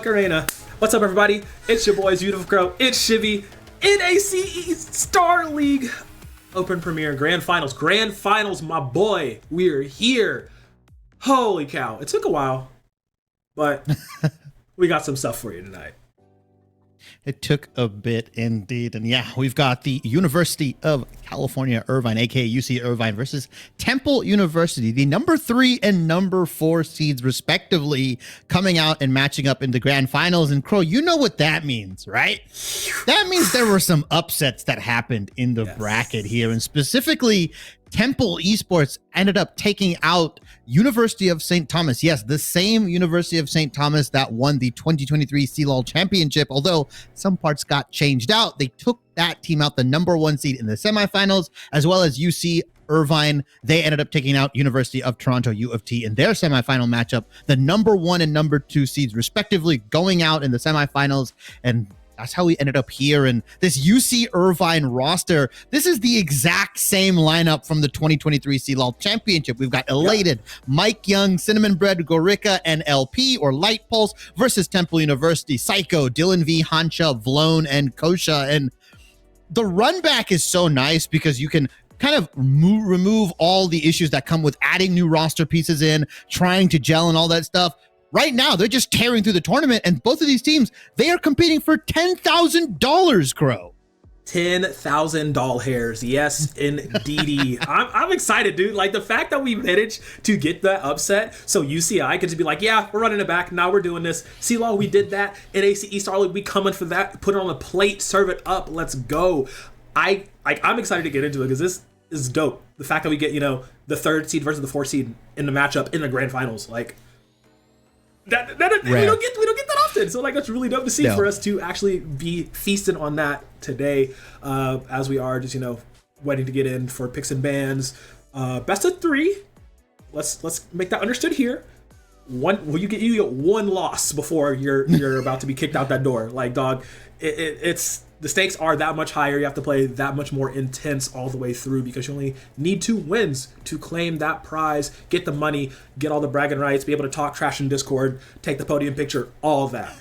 Macarena. What's up, everybody? It's your boys, Beautiful Crow. It's Shivy. NACE Star League Open Premier Grand Finals. Grand Finals, my boy. We're here. Holy cow. It took a while, but we got some stuff for you tonight. It took a bit indeed. And yeah, we've got the University of California, Irvine, aka UC Irvine versus Temple University, the number 3 and number 4 seeds respectively, coming out and matching up in the grand finals. And Crow, you know what that means, right? That means there were some upsets that happened in the bracket here, and specifically Temple Esports ended up taking out University of St. Thomas. Yes, the same University of St. Thomas that won the 2023 CLOL Championship. Although some parts got changed out, they took that team out, the number 1 seed in the semifinals, as well as UC Irvine. They ended up taking out University of Toronto, U of T, in their semifinal matchup. The number 1 and number 2 seeds respectively going out in the semifinals, and that's how we ended up here. And this UC Irvine roster, this is the exact same lineup from the 2023 CLOL Championship. We've got Elated, Mike Young, Cinnamon Bread, Gorica, and LP or Light Pulse versus Temple University, Psycho, Dylan V, Hansha, Vlone, and Kosha. And the run back is so nice because you can kind of remove all the issues that come with adding new roster pieces in, trying to gel and all that stuff. Right now, they're just tearing through the tournament, and both of these teams, they are competing for $10,000, Crow. $10,000 hairs. Yes, indeedy. I'm excited, dude. Like, the fact that we managed to get that upset, so UCI could just be like, yeah, we're running it back. Now we're doing this. CLOL, we did that. NACE Star League, we coming for that. Put it on the plate, serve it up. Let's go. I'm excited to get into it because this is dope. The fact that we get, the 3rd seed versus the 4th seed in the matchup in the grand finals, like, we don't get that often, so like that's really dope to see for us to actually be feasting on that today, as we are just waiting to get in for picks and bans. Best of 3. Let's make that understood here. You get one loss before you're about to be kicked out that door. Like, dog, it's the stakes are that much higher. You have to play that much more intense all the way through because you only need 2 wins to claim that prize, get the money, get all the bragging rights, be able to talk trash in Discord, take the podium picture, all of that.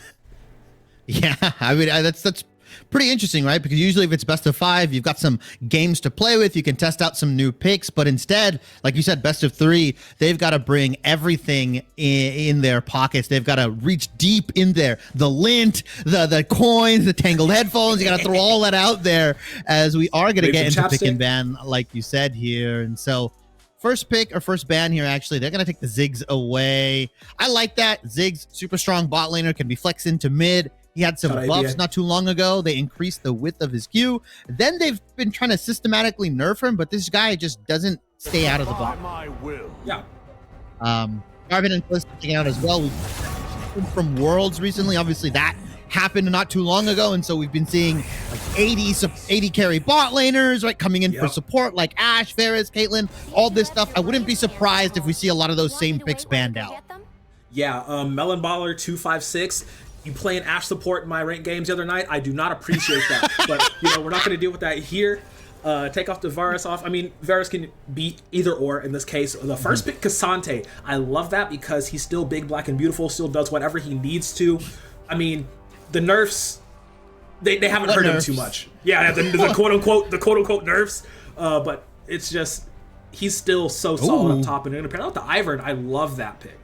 Yeah, I mean, that's pretty interesting, right? Because usually if it's best of 5, you've got some games to play with, you can test out some new picks, but instead, like you said, best of 3, they've got to bring everything in their pockets. They've got to reach deep in there. The lint, the coins, the tangled headphones, you got to throw all that out there, as we are going to get into pick and ban, like you said here. And so first pick or first ban here, actually, they're going to take the Ziggs away. I like that. Ziggs, super strong bot laner, can be flexed into mid. He had some buffs not too long ago. They increased the width of his Q. Then they've been trying to systematically nerf him, but this guy just doesn't stay out of the box. Yeah. IRVINE and Cliss taking out as well. We've from Worlds recently. Obviously, that happened not too long ago, and so we've been seeing like 80 carry bot laners, right, coming in for support, like Ashe, Varus, Caitlyn, all this stuff. I wouldn't be surprised if we see a lot of those same picks banned out. Yeah, Melon Baller 256. You playing Ashe support in my ranked games the other night. I do not appreciate that, but we're not going to deal with that here. Take off the Varus off. I mean, Varus can beat either or in this case. The first pick, Cassante. I love that because he's still big, black, and beautiful. Still does whatever he needs to. I mean, the nerfs, they haven't hurt him too much. Yeah, the quote unquote nerfs. But it's just he's still so solid up top. And compared out to IRVINE, I love that pick.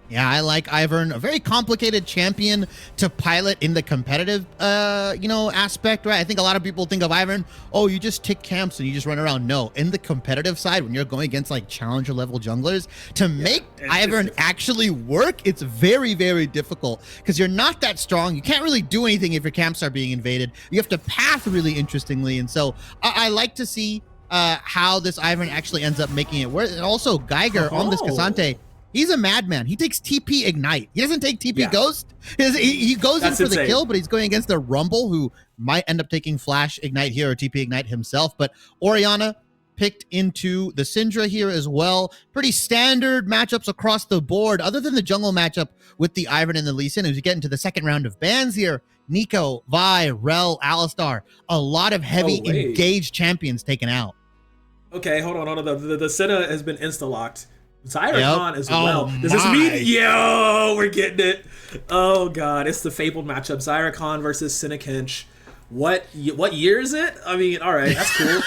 Yeah, I like IRVINE, a very complicated champion to pilot in the competitive, aspect, right? I think a lot of people think of IRVINE, oh, you just tick camps and you just run around. No, in the competitive side, when you're going against like challenger level junglers, to make IRVINE actually work, it's very, very difficult because you're not that strong. You can't really do anything if your camps are being invaded. You have to path really interestingly. And so I like to see how this IRVINE actually ends up making it work. And also Geiger on this Cassante, he's a madman. He takes TP Ignite. He doesn't take TP Ghost. He goes in for the kill, but he's going against the Rumble, who might end up taking Flash Ignite here or TP Ignite himself. But Orianna picked into the Syndra here as well. Pretty standard matchups across the board, other than the jungle matchup with the IRVINE and the Lee Sin. As we get into the second round of bans here, Nico, Vi, Rel, Alistar, a lot of heavy engaged champions taken out. Okay, hold on. The Senna has been insta-locked. Zyra as well. Oh, Does this mean, yo, we're getting it? Oh god, it's the fabled matchup: Zyra versus Senekench. What year is it? I mean, all right, that's cool.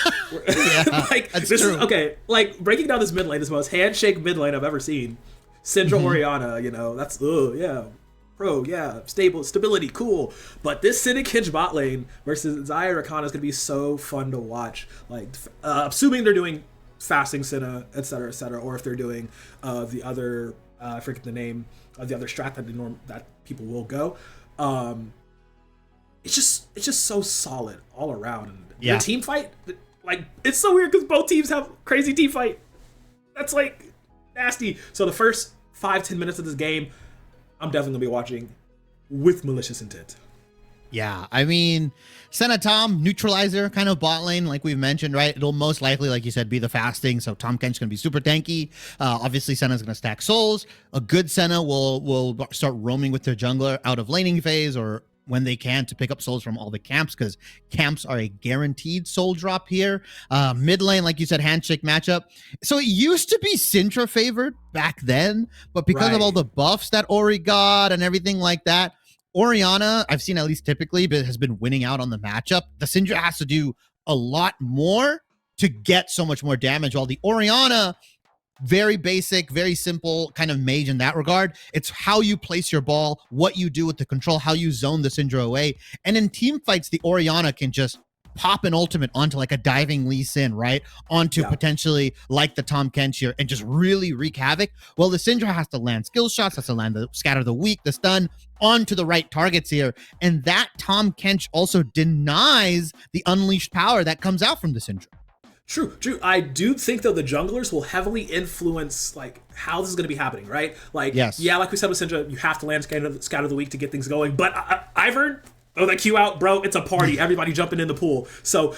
Yeah, like that's this true. is okay. Like breaking down this mid lane is the most handshake mid lane I've ever seen. Syndra Orianna, you know, that's yeah. Pro, yeah, stability, cool. But this Senekench bot lane versus Zyra is gonna be so fun to watch. Like, assuming they're doing fasting Senna, etc., or if they're doing the other, I forget the name of the other strat that people will go. It's just so solid all around. And the team fight, like, it's so weird because both teams have crazy team fight. That's like nasty. So the first 5-10 minutes of this game, I'm definitely gonna be watching with malicious intent. Yeah, I mean, Senna Tom, neutralizer kind of bot lane, like we've mentioned, right? It'll most likely, like you said, be the fasting. So Tahm Kench's going to be super tanky. Obviously, Senna's going to stack souls. A good Senna will start roaming with their jungler out of laning phase or when they can to pick up souls from all the camps, because camps are a guaranteed soul drop here. Mid lane, like you said, handshake matchup. So it used to be Syndra favored back then, but because of all the buffs that Ori got and everything like that, Orianna, I've seen at least typically, but has been winning out on the matchup. The Syndra has to do a lot more to get so much more damage, while the Orianna, very basic, very simple kind of mage in that regard. It's how you place your ball, what you do with the control, how you zone the Syndra away. And in team fights, the Orianna can just pop an ultimate onto like a diving Lee Sin, right? Onto potentially like the Tahm Kench here and just really wreak havoc. Well, the Syndra has to land skill shots, has to land the scatter the weak, the stun onto the right targets here. And that Tahm Kench also denies the unleashed power that comes out from the Syndra. True. I do think though the junglers will heavily influence like how this is going to be happening, right? Like, like we said with Syndra, you have to land scatter the weak to get things going. But Ivern, throw that Q out, bro. It's a party. Everybody jumping in the pool. So,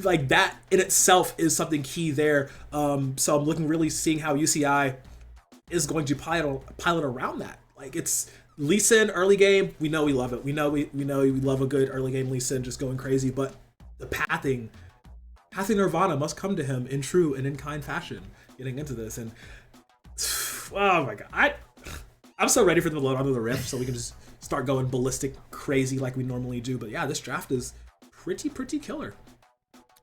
like, that in itself is something key there. So I'm looking really seeing how UCI is going to pilot around that. Like, it's Lee Sin early game. We know we love it. We know we love a good early game Lee Sin just going crazy. But the pathing Nirvana must come to him in true and in kind fashion. Getting into this, and oh my god, I'm so ready for them to load onto the rift so we can just start going ballistic crazy like we normally do. But yeah, this draft is pretty killer.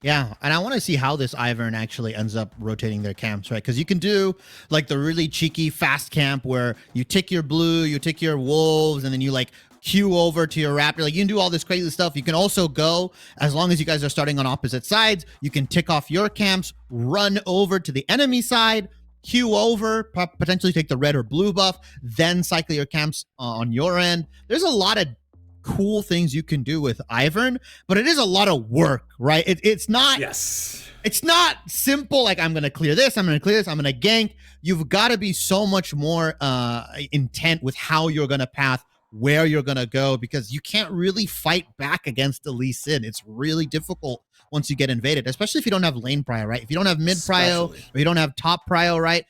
Yeah, and I want to see how this Ivern actually ends up rotating their camps, right? Because you can do like the really cheeky fast camp where you tick your blue, you tick your wolves, and then you like queue over to your raptor. Like you can do all this crazy stuff. You can also go, as long as you guys are starting on opposite sides, you can tick off your camps, run over to the enemy side, queue over, potentially take the red or blue buff, then cycle your camps on your end. There's a lot of cool things you can do with Ivern, but it is a lot of work, right? It's not it's not simple like I'm gonna clear this, I'm gonna gank. You've got to be so much more intent with how you're gonna path, where you're gonna go, because you can't really fight back against the Lee Sin. It's really difficult once you get invaded, especially if you don't have lane prio, right? If you don't have mid prio or you don't have top prio, right?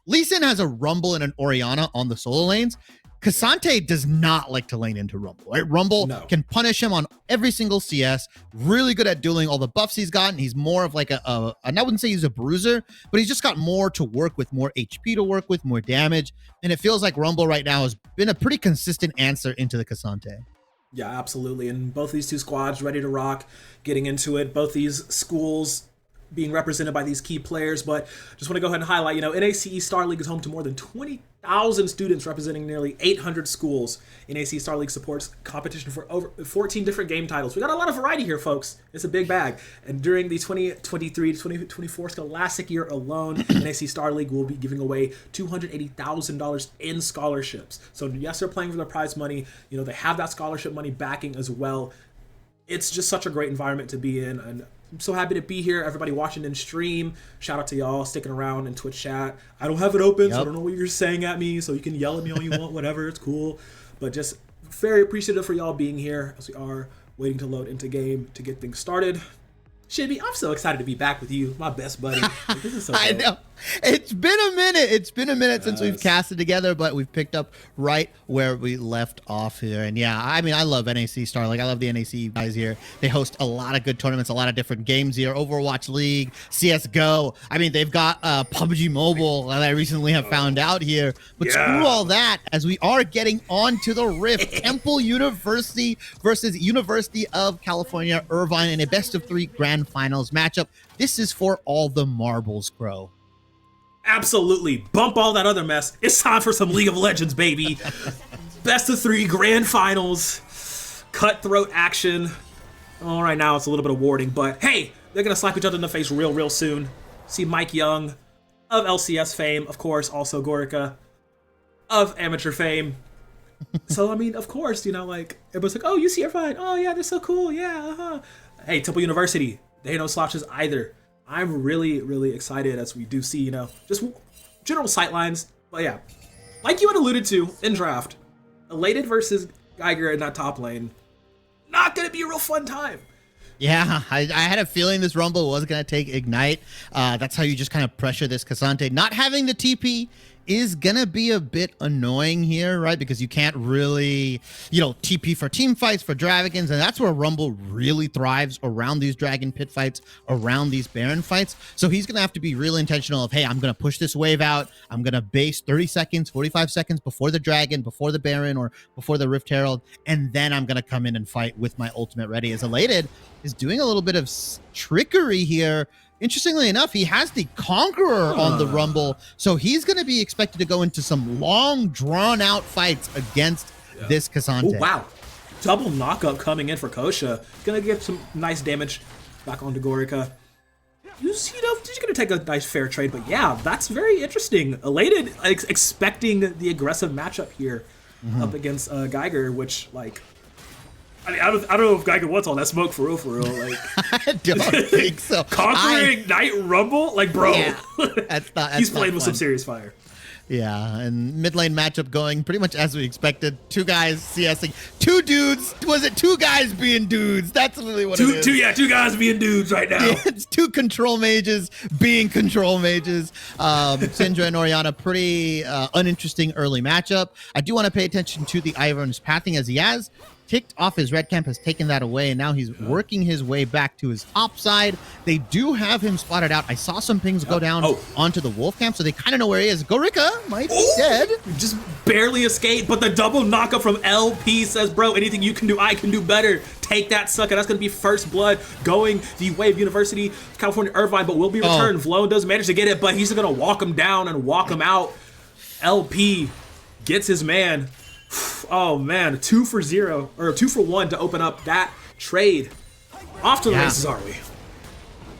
Lee Sin has a Rumble and an Orianna on the solo lanes. K'Sante does not like to lane into Rumble, right? Rumble can punish him on every single CS, really good at dueling all the buffs he's gotten. He's more of like and I wouldn't say he's a bruiser, but he's just got more to work with, more HP to work with, more damage. And it feels like Rumble right now has been a pretty consistent answer into the K'Sante. Yeah, absolutely. And both these two squads ready to rock, getting into it. Both these schools being represented by these key players, but just want to go ahead and highlight, NACE Star League is home to more than 20,000 students representing nearly 800 schools. NACE Star League supports competition for over 14 different game titles. We got a lot of variety here, folks. It's a big bag. And during the 2023-2024 scholastic year alone, NACE Star League will be giving away $280,000 in scholarships. So yes, they're playing for their prize money. They have that scholarship money backing as well. It's just such a great environment to be in, and I'm so happy to be here. Everybody watching in stream, shout out to y'all sticking around in Twitch chat. I don't have it open, so I don't know what you're saying at me, so you can yell at me all you want, whatever, it's cool. But just very appreciative for y'all being here as we are waiting to load into game to get things started. Shibby, I'm so excited to be back with you, my best buddy. Like, this is so I dope. know. It's been a minute. It's been a minute since we've casted together, but we've picked up right where we left off here. And yeah, I mean, I love NAC Star. Like, I love the NAC guys here. They host a lot of good tournaments, a lot of different games here. Overwatch League, CSGO. I mean, they've got PUBG Mobile that I recently have found out here. But screw all that, as we are getting on to the Rift. Temple University versus University of California, Irvine in a best-of-3 grand finals matchup. This is for all the marbles, bro. Absolutely. Bump all that other mess. It's time for some League of Legends, baby. Best of 3 grand finals. Cutthroat action. Oh, right now it's a little bit of warding, but hey, they're going to slap each other in the face real soon. See Mike Young of LCS fame, of course, also Gorica of amateur fame. So, I mean, of course, you know, like, everyone's like, oh, UC Irvine. Oh, yeah, they're so cool. Yeah, Hey, Temple University. They ain't no slouches either. I'm really excited as we do see, you know, just general sightlines. But yeah, like you had alluded to in draft, Elated versus Geiger in that top lane, not going to be a real fun time. Yeah, I had a feeling this Rumble was going to take Ignite. That's how you just kind of pressure this K'Sante. Not having the TP is going to be a bit annoying here, right? Because you can't really, you know, TP for team fights, for dragons, and that's where Rumble really thrives, around these dragon pit fights, around these Baron fights. So he's going to have to be really intentional of, hey, I'm going to push this wave out. I'm going to base 30 seconds, 45 seconds before the dragon, before the Baron, or before the Rift Herald, and then I'm going to come in and fight with my ultimate ready. As Elated is doing a little bit of trickery here. Interestingly enough, he has the Conqueror on the Rumble, so he's going to be expected to go into some long, drawn-out fights against this K'Sante. Oh, wow. Double knockup coming in for Kosha. Going to get some nice damage back onto Gorica. You know, he's going to take a nice fair trade, but yeah, that's very interesting. Elated, expecting the aggressive matchup here up against Geiger, which, like, I mean, I don't know if Geiger wants all that smoke for real. Like, I don't think so. Conquering Ignite Rumble? Like, bro. Yeah, that's he's playing with some serious fire. Yeah, and mid lane matchup going pretty much as we expected. Two guys CSing. Two dudes. Was it two guys being dudes? That's really what it is. Two guys being dudes right now. Yeah, it's two control mages being control mages. Syndra and Orianna, pretty uninteresting early matchup. I do want to pay attention to the IRVINE's pathing, as he has ticked off his red camp, has taken that away, and now he's working his way back to his top side. They do have him spotted out. I saw some pings go down onto the wolf camp, so they kind of know where he is. Gorica might be dead. Just barely escaped, but the double knockup from LP says, bro, anything you can do, I can do better. Take that, sucker. That's going to be first blood going the way of University of California Irvine, but will be returned. Vlone does manage to get it, but he's going to walk him down and walk him out. LP gets his man. Oh man, 2 for 0 or 2 for 1 to open up that trade. Off to the races, are we?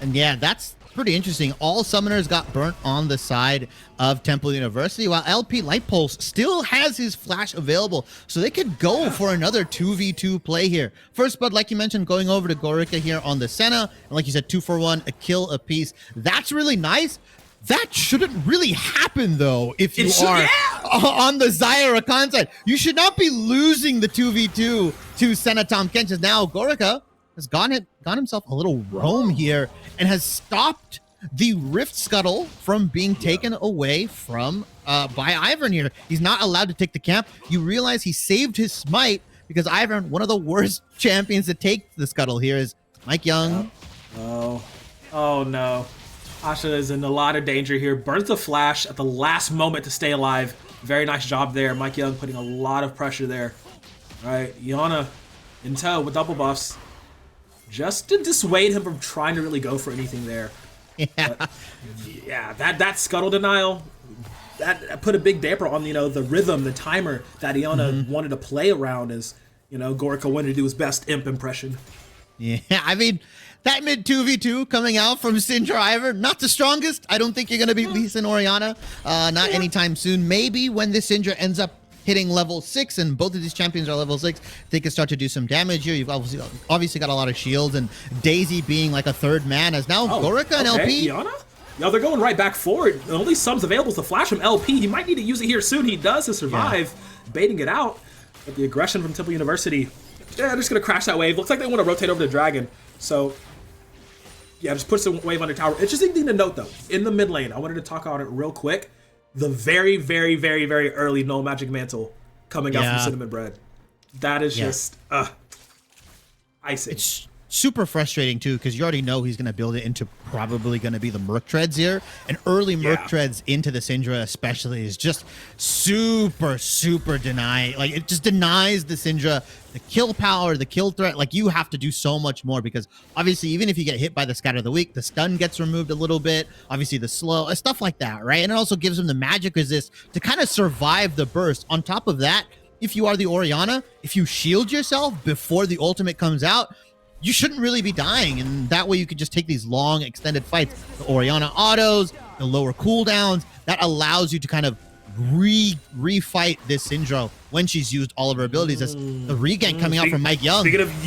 And yeah, that's pretty interesting. All summoners got burnt on the side of Temple University, while LP Light Pulse still has his flash available, so they could go for another 2v2 play here. First blood, like you mentioned, going over to Gorica here on the Senna, and like you said, 2 for 1, a kill apiece. That's really nice. That shouldn't really happen, though, if you are on the Xayah Rakan side. You should not be losing the 2v2 to Senna Tom Kenches. Now, Gorica has gone himself a little roam here and has stopped the Rift Scuttle from being taken away from by IRVINE here. He's not allowed to take the camp. You realize he saved his smite because IRVINE, one of the worst champions to take the Scuttle here, is Mike Young. Oh no. Asha is in a lot of danger here. Burns the flash at the last moment to stay alive. Very nice job there. Mike Young putting a lot of pressure there. All right, Iana in tow with double buffs. Just to dissuade him from trying to really go for anything there. But, yeah, that scuttle denial, that put a big damper on, you know, the rhythm, the timer that Iana wanted to play around as, you know, Gorica wanted to do his best imp impression. Yeah, I mean, that mid 2v2 coming out from Syndra IRVINE, not the strongest. I don't think you're going to beat Lisa and Orianna, not anytime soon. Maybe when this Syndra ends up hitting level 6, and both of these champions are level 6, they can start to do some damage here. You've obviously got a lot of shields, and Daisy being like a third man, as now Gorica and LP. Iana? Yeah, they're going right back forward. The only subs available is the flash from LP. He might need to use it here soon. He does to survive, baiting it out. But the aggression from Temple University, they're just going to crash that wave. Looks like they want to rotate over to Dragon. So Yeah, just put some wave under tower. Interesting thing to note though, in the mid lane, I wanted to talk about it real quick. The very, very, very, very early No Magic Mantle coming out from Cinnamon Bread. That is just icing. It's super frustrating too, because you already know he's going to build it into probably going to be the Merc Treads here, and early Merc Treads into the Syndra especially is just super deny. Like, it just denies the Syndra the kill power, the kill threat. Like, you have to do so much more, because obviously even if you get hit by the Scatter of the Weak, the stun gets removed a little bit, obviously the slow, stuff like that, right? And it also gives him the magic resist to kind of survive the burst. On top of that, if you are the Orianna, if you shield yourself before the ultimate comes out, you shouldn't really be dying, and that way you could just take these long extended fights. The Orianna autos, the lower cooldowns, that allows you to kind of refight this Syndra when she's used all of her abilities. As the regank coming out from Mike Young. Speaking of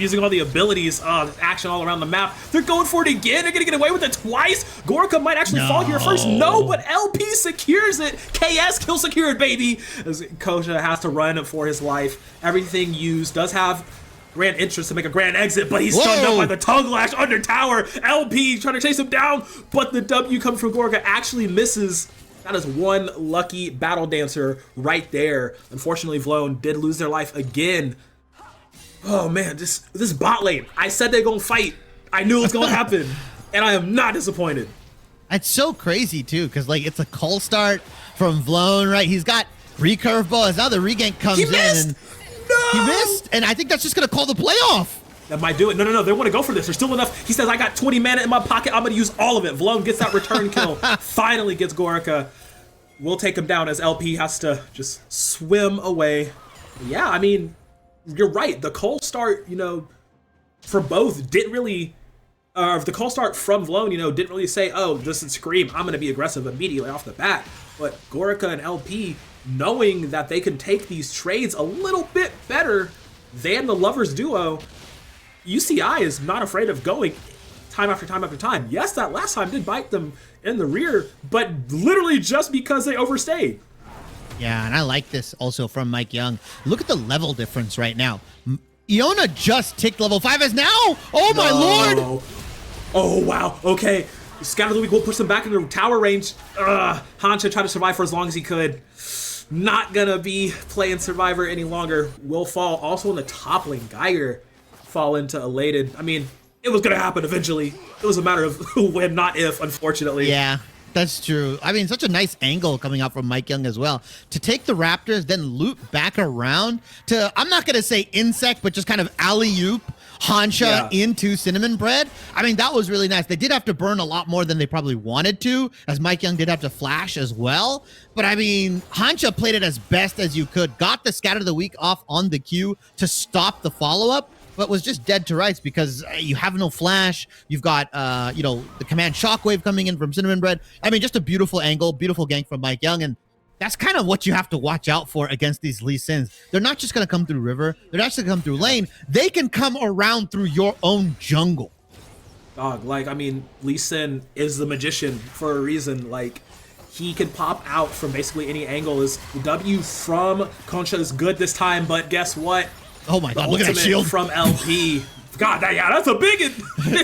using all the abilities, action all around the map, they're going for it again. They're gonna get away with it twice. Gorka might actually fall here first. No, but LP secures it. KS kill secured, baby. As Kosha has to run for his life. Everything used. Does have grand entrance to make a grand exit, but he's stunned up by the tongue lash under tower. LP trying to chase him down, but the W coming from Gorka actually misses. That is one lucky battle dancer right there. Unfortunately, Vlone did lose their life again. Oh man, this bot lane. I said they're gonna fight. I knew it was gonna happen, and I am not disappointed. It's so crazy too, because like it's a call start from Vlone, right? He's got recurve balls. Now the regank comes in, and he missed, and I think that's just gonna call the playoff. That might do it. No. They want to go for this. There's still enough. He says, I got 20 mana in my pocket. I'm going to use all of it. Vlone gets that return kill. Finally gets Gorka. We'll take him down as LP has to just swim away. Yeah, I mean, you're right. The cold start, for both didn't really... the call start from Vlone, didn't really say, oh, this is Scream, I'm going to be aggressive immediately off the bat. But Gorka and LP, knowing that they can take these trades a little bit better than the Lovers duo, UCI is not afraid of going time after time after time. Yes, that last time did bite them in the rear, but literally just because they overstayed. Yeah, and I like this also from Mike Young. Look at the level difference right now. Iona just ticked level 5 as now. Oh my lord. Oh wow. Okay. Scatter of the Weak will push them back into tower range. Hancha tried to survive for as long as he could. Not gonna be playing Survivor any longer. Will fall also in the top lane. Geiger fall into Elated. I mean, it was gonna happen eventually. It was a matter of when, not if, unfortunately. Yeah, that's true. I mean, such a nice angle coming out from Mike Young as well. To take the Raptors, then loop back around to, I'm not gonna say insect, but just kind of alley-oop Hancha into Cinnamon Bread. I mean, that was really nice. They did have to burn a lot more than they probably wanted to, as Mike Young did have to flash as well. But I mean, Hancha played it as best as you could, got the Scatter of the Weak off on the Q to stop the follow-up, but was just dead to rights because you have no flash. You've got, the command shockwave coming in from Cinnamon Bread. I mean, just a beautiful angle, beautiful gank from Mike Young. And that's kind of what you have to watch out for against these Lee Sins. They're not just going to come through river. They're not just going to come through lane. They can come around through your own jungle. Dog, Lee Sin is the magician for a reason. Like, he can pop out from basically any angle. His W from Concha is good this time, but guess what? Oh my god, look at that shield from LP. God, that's a big one.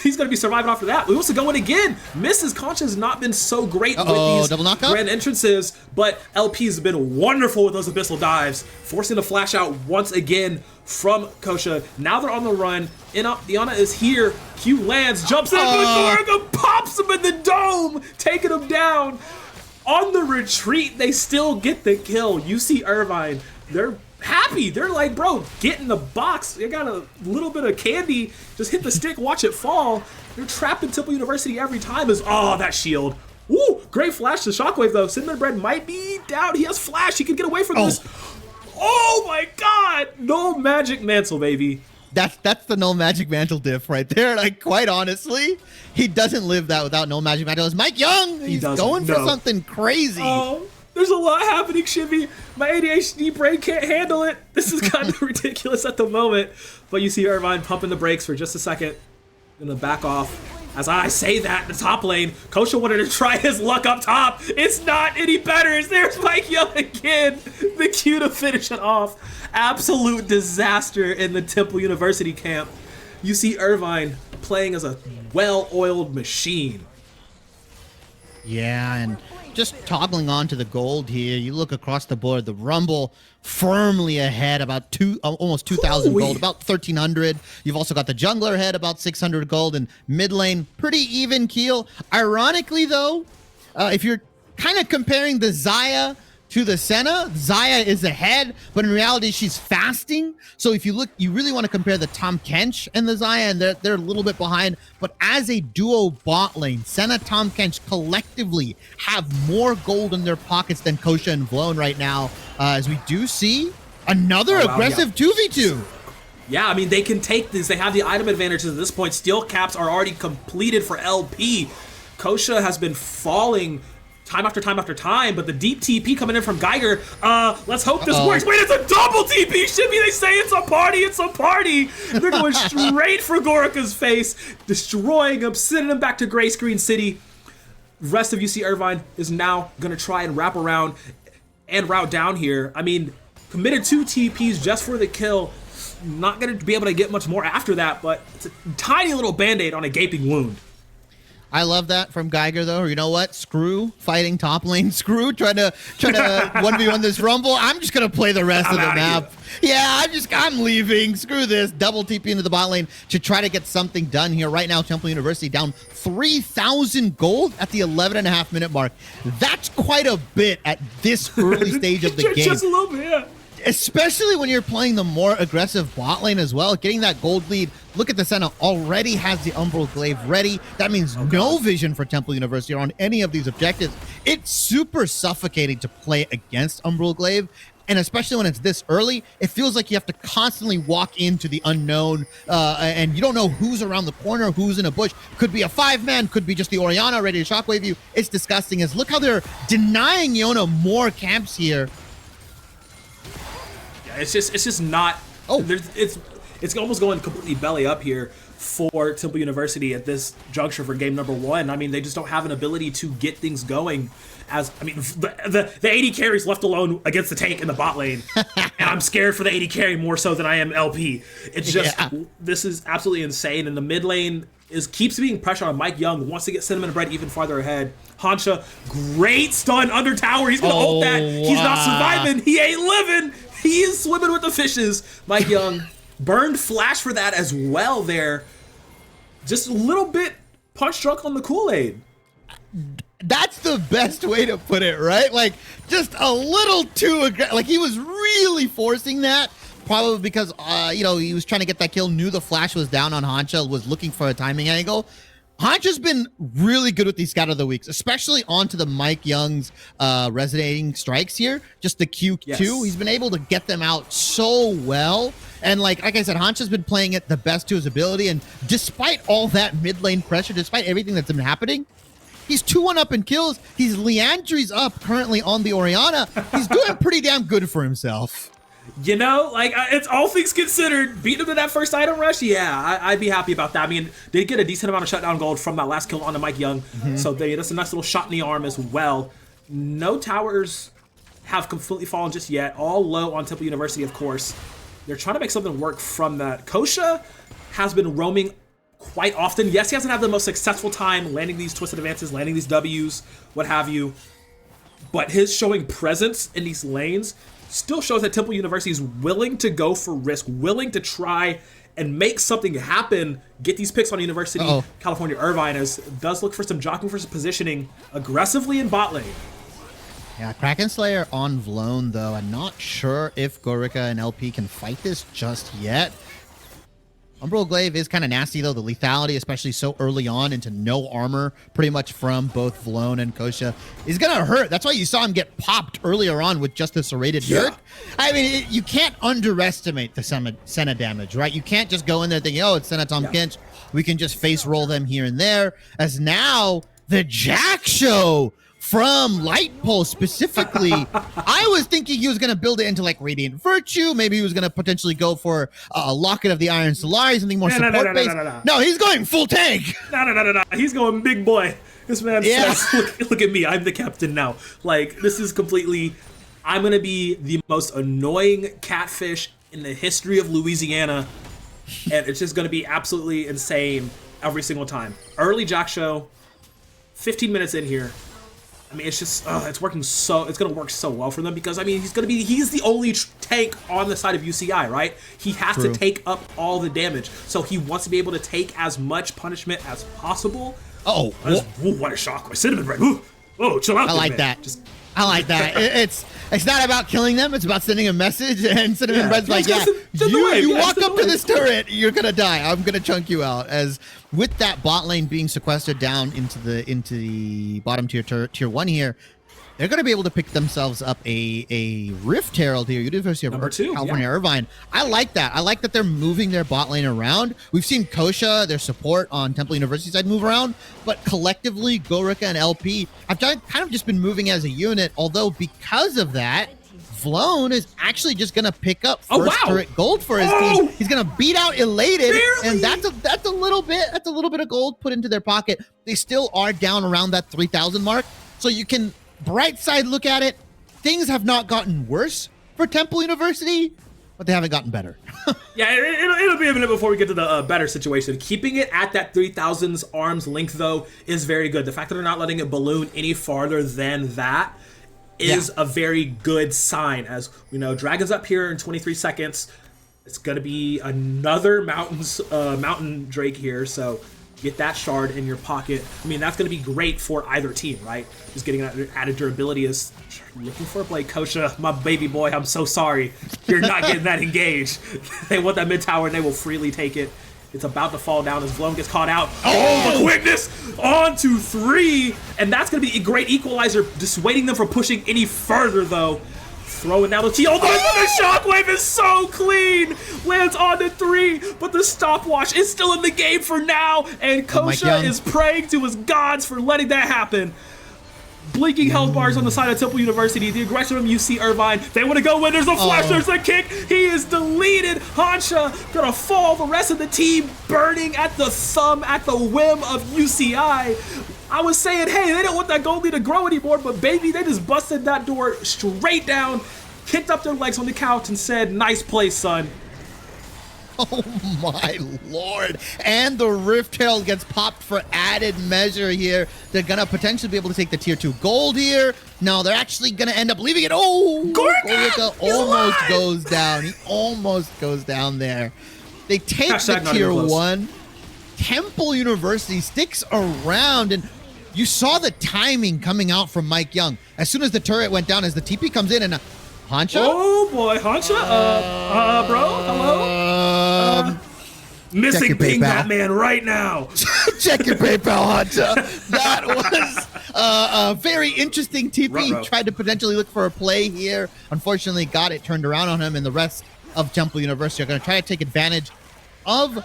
He's going to be surviving after that. He wants to go in again. Mrs. Concha has not been so great with these grand entrances, but LP's been wonderful with those abyssal dives, forcing the flash out once again from Kosha. Now they're on the run. Iona is here. Q lands, jumps in, but pops him in the dome, taking him down. On the retreat, they still get the kill. You see Irvine. They're happy. They're like, bro, get in the box. They got a little bit of candy. Just hit the stick, watch it fall. They're trapped in Temple University every time. That shield. Woo! Great flash to Shockwave, though. Cinnamon Bread might be down. He has flash. He can get away from this. Oh my god! No Magic Mantle, baby. That's the No Magic Mantle diff right there. Like, quite honestly, he doesn't live that without No Magic Mantle. It's Mike Young. He's going for something crazy. There's a lot happening, Shivy. My ADHD brain can't handle it. This is kind of ridiculous at the moment. But you see Irvine pumping the brakes for just a second. Gonna back off. As I say that in the top lane, Kosha wanted to try his luck up top. It's not any better. There's Mike Young again. The Q to finish it off. Absolute disaster in the Temple University camp. You see Irvine playing as a well-oiled machine. Yeah, and just toggling on to the gold here, you look across the board, the Rumble firmly ahead, about almost 2,000 gold, about 1,300. You've also got the Jungler ahead, about 600 gold, and mid lane, pretty even keel. Ironically, though, if you're kind of comparing the Xayah to the Senna, Xayah is ahead, but in reality, she's fasting. So if you look, you really want to compare the Tahm Kench and the Xayah, and they're a little bit behind. But as a duo bot lane, Senna, Tahm Kench collectively have more gold in their pockets than Kosha and Vlone right now, as we do see another aggressive 2v2. Yeah, I mean, they can take this. They have the item advantages at this point. Steel caps are already completed for LP. Kosha has been falling time after time after time, but the deep TP coming in from Geiger, let's hope this works. Wait, it's a double TP, Shimmy! They say it's a party, it's a party! They're going straight for Gorica's face, destroying him, sending him back to Gray Screen City. Rest of UC Irvine is now gonna try and wrap around and route down here. I mean, committed 2 TPs just for the kill. Not gonna be able to get much more after that, but it's a tiny little band-aid on a gaping wound. I love that from Geiger, though. You know what? Screw fighting top lane. Screw trying to 1v1 this Rumble. I'm just gonna play the rest of the map. Yeah, I'm leaving. Screw this. Double TP into the bot lane to try to get something done here. Right now, Temple University down 3,000 gold at the 11.5-minute mark. That's quite a bit at this early stage of the game. Just a little bit, yeah. Especially when you're playing the more aggressive bot lane as well, getting that gold lead. Look at the Senna, already has the Umbral Glaive ready. That means no vision for Temple University on any of these objectives. It's super suffocating to play against Umbral Glaive, and especially when it's this early, it feels like you have to constantly walk into the unknown, and you don't know who's around the corner, who's in a bush. Could be a 5-man, could be just the Orianna ready to shockwave you. It's disgusting. As look how they're denying Yona more camps here. It's just not. It's almost going completely belly up here for Temple University at this juncture for game number 1. I mean, they just don't have an ability to get things going. The AD carries left alone against the tank in the bot lane, and I'm scared for the AD carry more so than I am LP. It's just this is absolutely insane, and the mid lane keeps being pressure on Mike Young. Wants to get Cinnamon Bread even farther ahead. Hansha, great stun under tower. He's gonna ult that. He's not surviving. He ain't living. He is swimming with the fishes. Mike Young burned flash for that as well there. Just a little bit punch drunk on the Kool-Aid. That's the best way to put it, right? Like, just a little too aggressive. Like, he was really forcing that. Probably because, he was trying to get that kill, knew the flash was down on Hansha, was looking for a timing angle. Hansha's been really good with these Scout of the Weeks, especially onto the Mike Young's resonating strikes here. Just the Q2. Yes. He's been able to get them out so well. And like I said, Hansha's been playing it the best to his ability. And despite all that mid lane pressure, despite everything that's been happening, he's 2-1 up in kills. He's Leandry's up currently on the Orianna. He's doing pretty damn good for himself. You know, like, it's all things considered. Beating him in that first item rush, yeah, I'd be happy about that. I mean, they get a decent amount of shutdown gold from that last kill on the Mike Young, so that's a nice little shot in the arm as well. No towers have completely fallen just yet. All low on Temple University, of course. They're trying to make something work from that. Kosha has been roaming quite often. Yes, he hasn't had the most successful time landing these twisted advances, landing these Ws, what have you. But his showing presence in these lanes still shows that Temple University is willing to go for risk, willing to try and make something happen, get these picks on University, California Irvine, as does look for some jockeying for some positioning aggressively in bot lane. Yeah, Kraken Slayer on Vlone, though. I'm not sure if Gorica and LP can fight this just yet. Umbral Glaive is kind of nasty, though. The lethality, especially so early on into no armor, pretty much from both Vlone and Kosha, is going to hurt. That's why you saw him get popped earlier on with just the serrated Yerk. I mean, you can't underestimate the Senna damage, right? You can't just go in there thinking, oh, it's Senna Tahm Kench. We can just face roll them here and there. As now, the Jack Show from Light Pulse specifically. I was thinking he was going to build it into like Radiant Virtue. Maybe he was going to potentially go for a Locket of the Iron Solari, something more support-based. No, he's going full tank. No. He's going big boy. This man says, look at me. I'm the captain now. Like, this is completely... I'm going to be the most annoying catfish in the history of Louisiana. And it's just going to be absolutely insane every single time. Early Jack Show, 15 minutes in here. I mean, it's just, it's working so, it's going to work so well for them because, I mean, he's the only tank on the side of UCI, right? He has to take up all the damage. So he wants to be able to take as much punishment as possible. Oh, what a shockwave. Cinnamon bread. Ooh. Oh, chill out. I like that. I like that. It's not about killing them. It's about sending a message. And Cinnamon Bread's like, you walk up to this turret, you're gonna die. I'm gonna chunk you out. As with that bot lane being sequestered down into the bottom tier 1 here, they're gonna be able to pick themselves up a Rift Herald here, University of California Irvine. I like that. I like that they're moving their bot lane around. We've seen Kosha, their support on Temple University side, move around, but collectively, Gorika and LP have kind of just been moving as a unit, although because of that, Vlone is actually just gonna pick up first turret gold for his team. He's gonna beat out Elated, and that's a little bit of gold put into their pocket. They still are down around that 3,000 mark, so you can bright side look at it. Things have not gotten worse for Temple University, but they haven't gotten better. Yeah, it'll be a minute before we get to the better situation. Keeping it at that 3,000's arm's length, though, is very good. The fact that they're not letting it balloon any farther than that is a very good sign. As we know, Dragon's up here in 23 seconds. It's going to be another Mountain Drake here, so get that shard in your pocket. I mean, that's going to be great for either team, right? Just getting that added durability is looking for a play. Kosha, my baby boy, I'm so sorry. You're not getting that engaged. They want that mid tower, and they will freely take it. It's about to fall down as Vlone gets caught out. Oh, the quickness! On to 3! And that's going to be a great equalizer, dissuading them from pushing any further, though. Throwing down the T. Oh, the shockwave is so clean! Lands on to 3, but the stopwatch is still in the game for now, and Kosha is praying to his gods for letting that happen. Blinking health bars on the side of Temple University. The aggression from UC Irvine. They want to go in. There's a flash. There's a kick. He is deleted. Hansha gonna fall. The rest of the team burning at the thumb, at the whim of UCI. I was saying, hey, they don't want that goalie to grow anymore, but baby, they just busted that door straight down, kicked up their legs on the couch, and said, nice play, son. Oh my lord. And the Rift Herald gets popped for added measure here. They're gonna potentially be able to take the tier 2 gold here. No, they're actually gonna end up leaving it. Oh, Gorika almost goes down. He almost goes down there. They take the tier 1. Temple University sticks around, and you saw the timing coming out from Mike Young. As soon as the turret went down, as the TP comes in, and Hansha? Oh boy, Hansha? Bro, hello? Missing ping that man right now. Check your PayPal, Hansha. That was a very interesting TP. Tried to potentially look for a play here. Unfortunately, got it turned around on him, and the rest of Temple University are going to try to take advantage of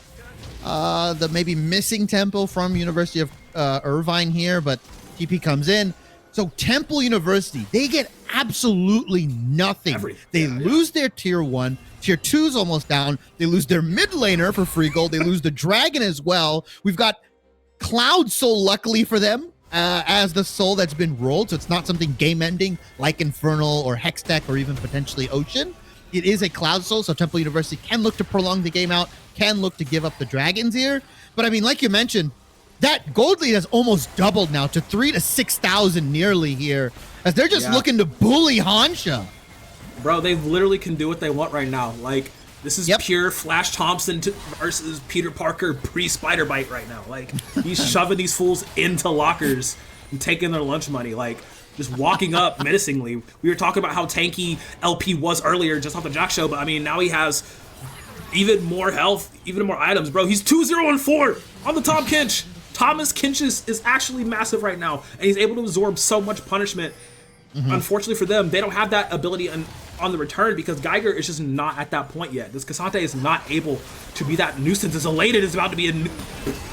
the maybe missing tempo from University of Irvine here, but TP comes in. So Temple University, they get absolutely nothing. They lose their tier 1. Tier 2's almost down. They lose their mid laner for free gold. They lose the dragon as well. We've got Cloud Soul, luckily for them, as the soul that's been rolled. So it's not something game ending like Infernal or Hextech or even potentially Ocean. It is a Cloud Soul, so Temple University can look to prolong the game out, can look to give up the dragons here. But I mean, like you mentioned, that gold lead has almost doubled now to 3,000 to 6,000 nearly here, as they're just looking to bully Hansha. Bro, they literally can do what they want right now. Like, this is pure Flash Thompson versus Peter Parker pre-Spider Bite right now. Like, he's shoving these fools into lockers and taking their lunch money. Like, just walking up menacingly. We were talking about how tanky LP was earlier just off the Jack Show, but I mean, now he has even more health, even more items, bro. He's 2-0-4 on the Tom Kinch. Thomas Kinch's is actually massive right now, and he's able to absorb so much punishment. Unfortunately for them, they don't have that ability on the return because Geiger is just not at that point yet. This Cassante is not able to be that nuisance. As Elated is about to be a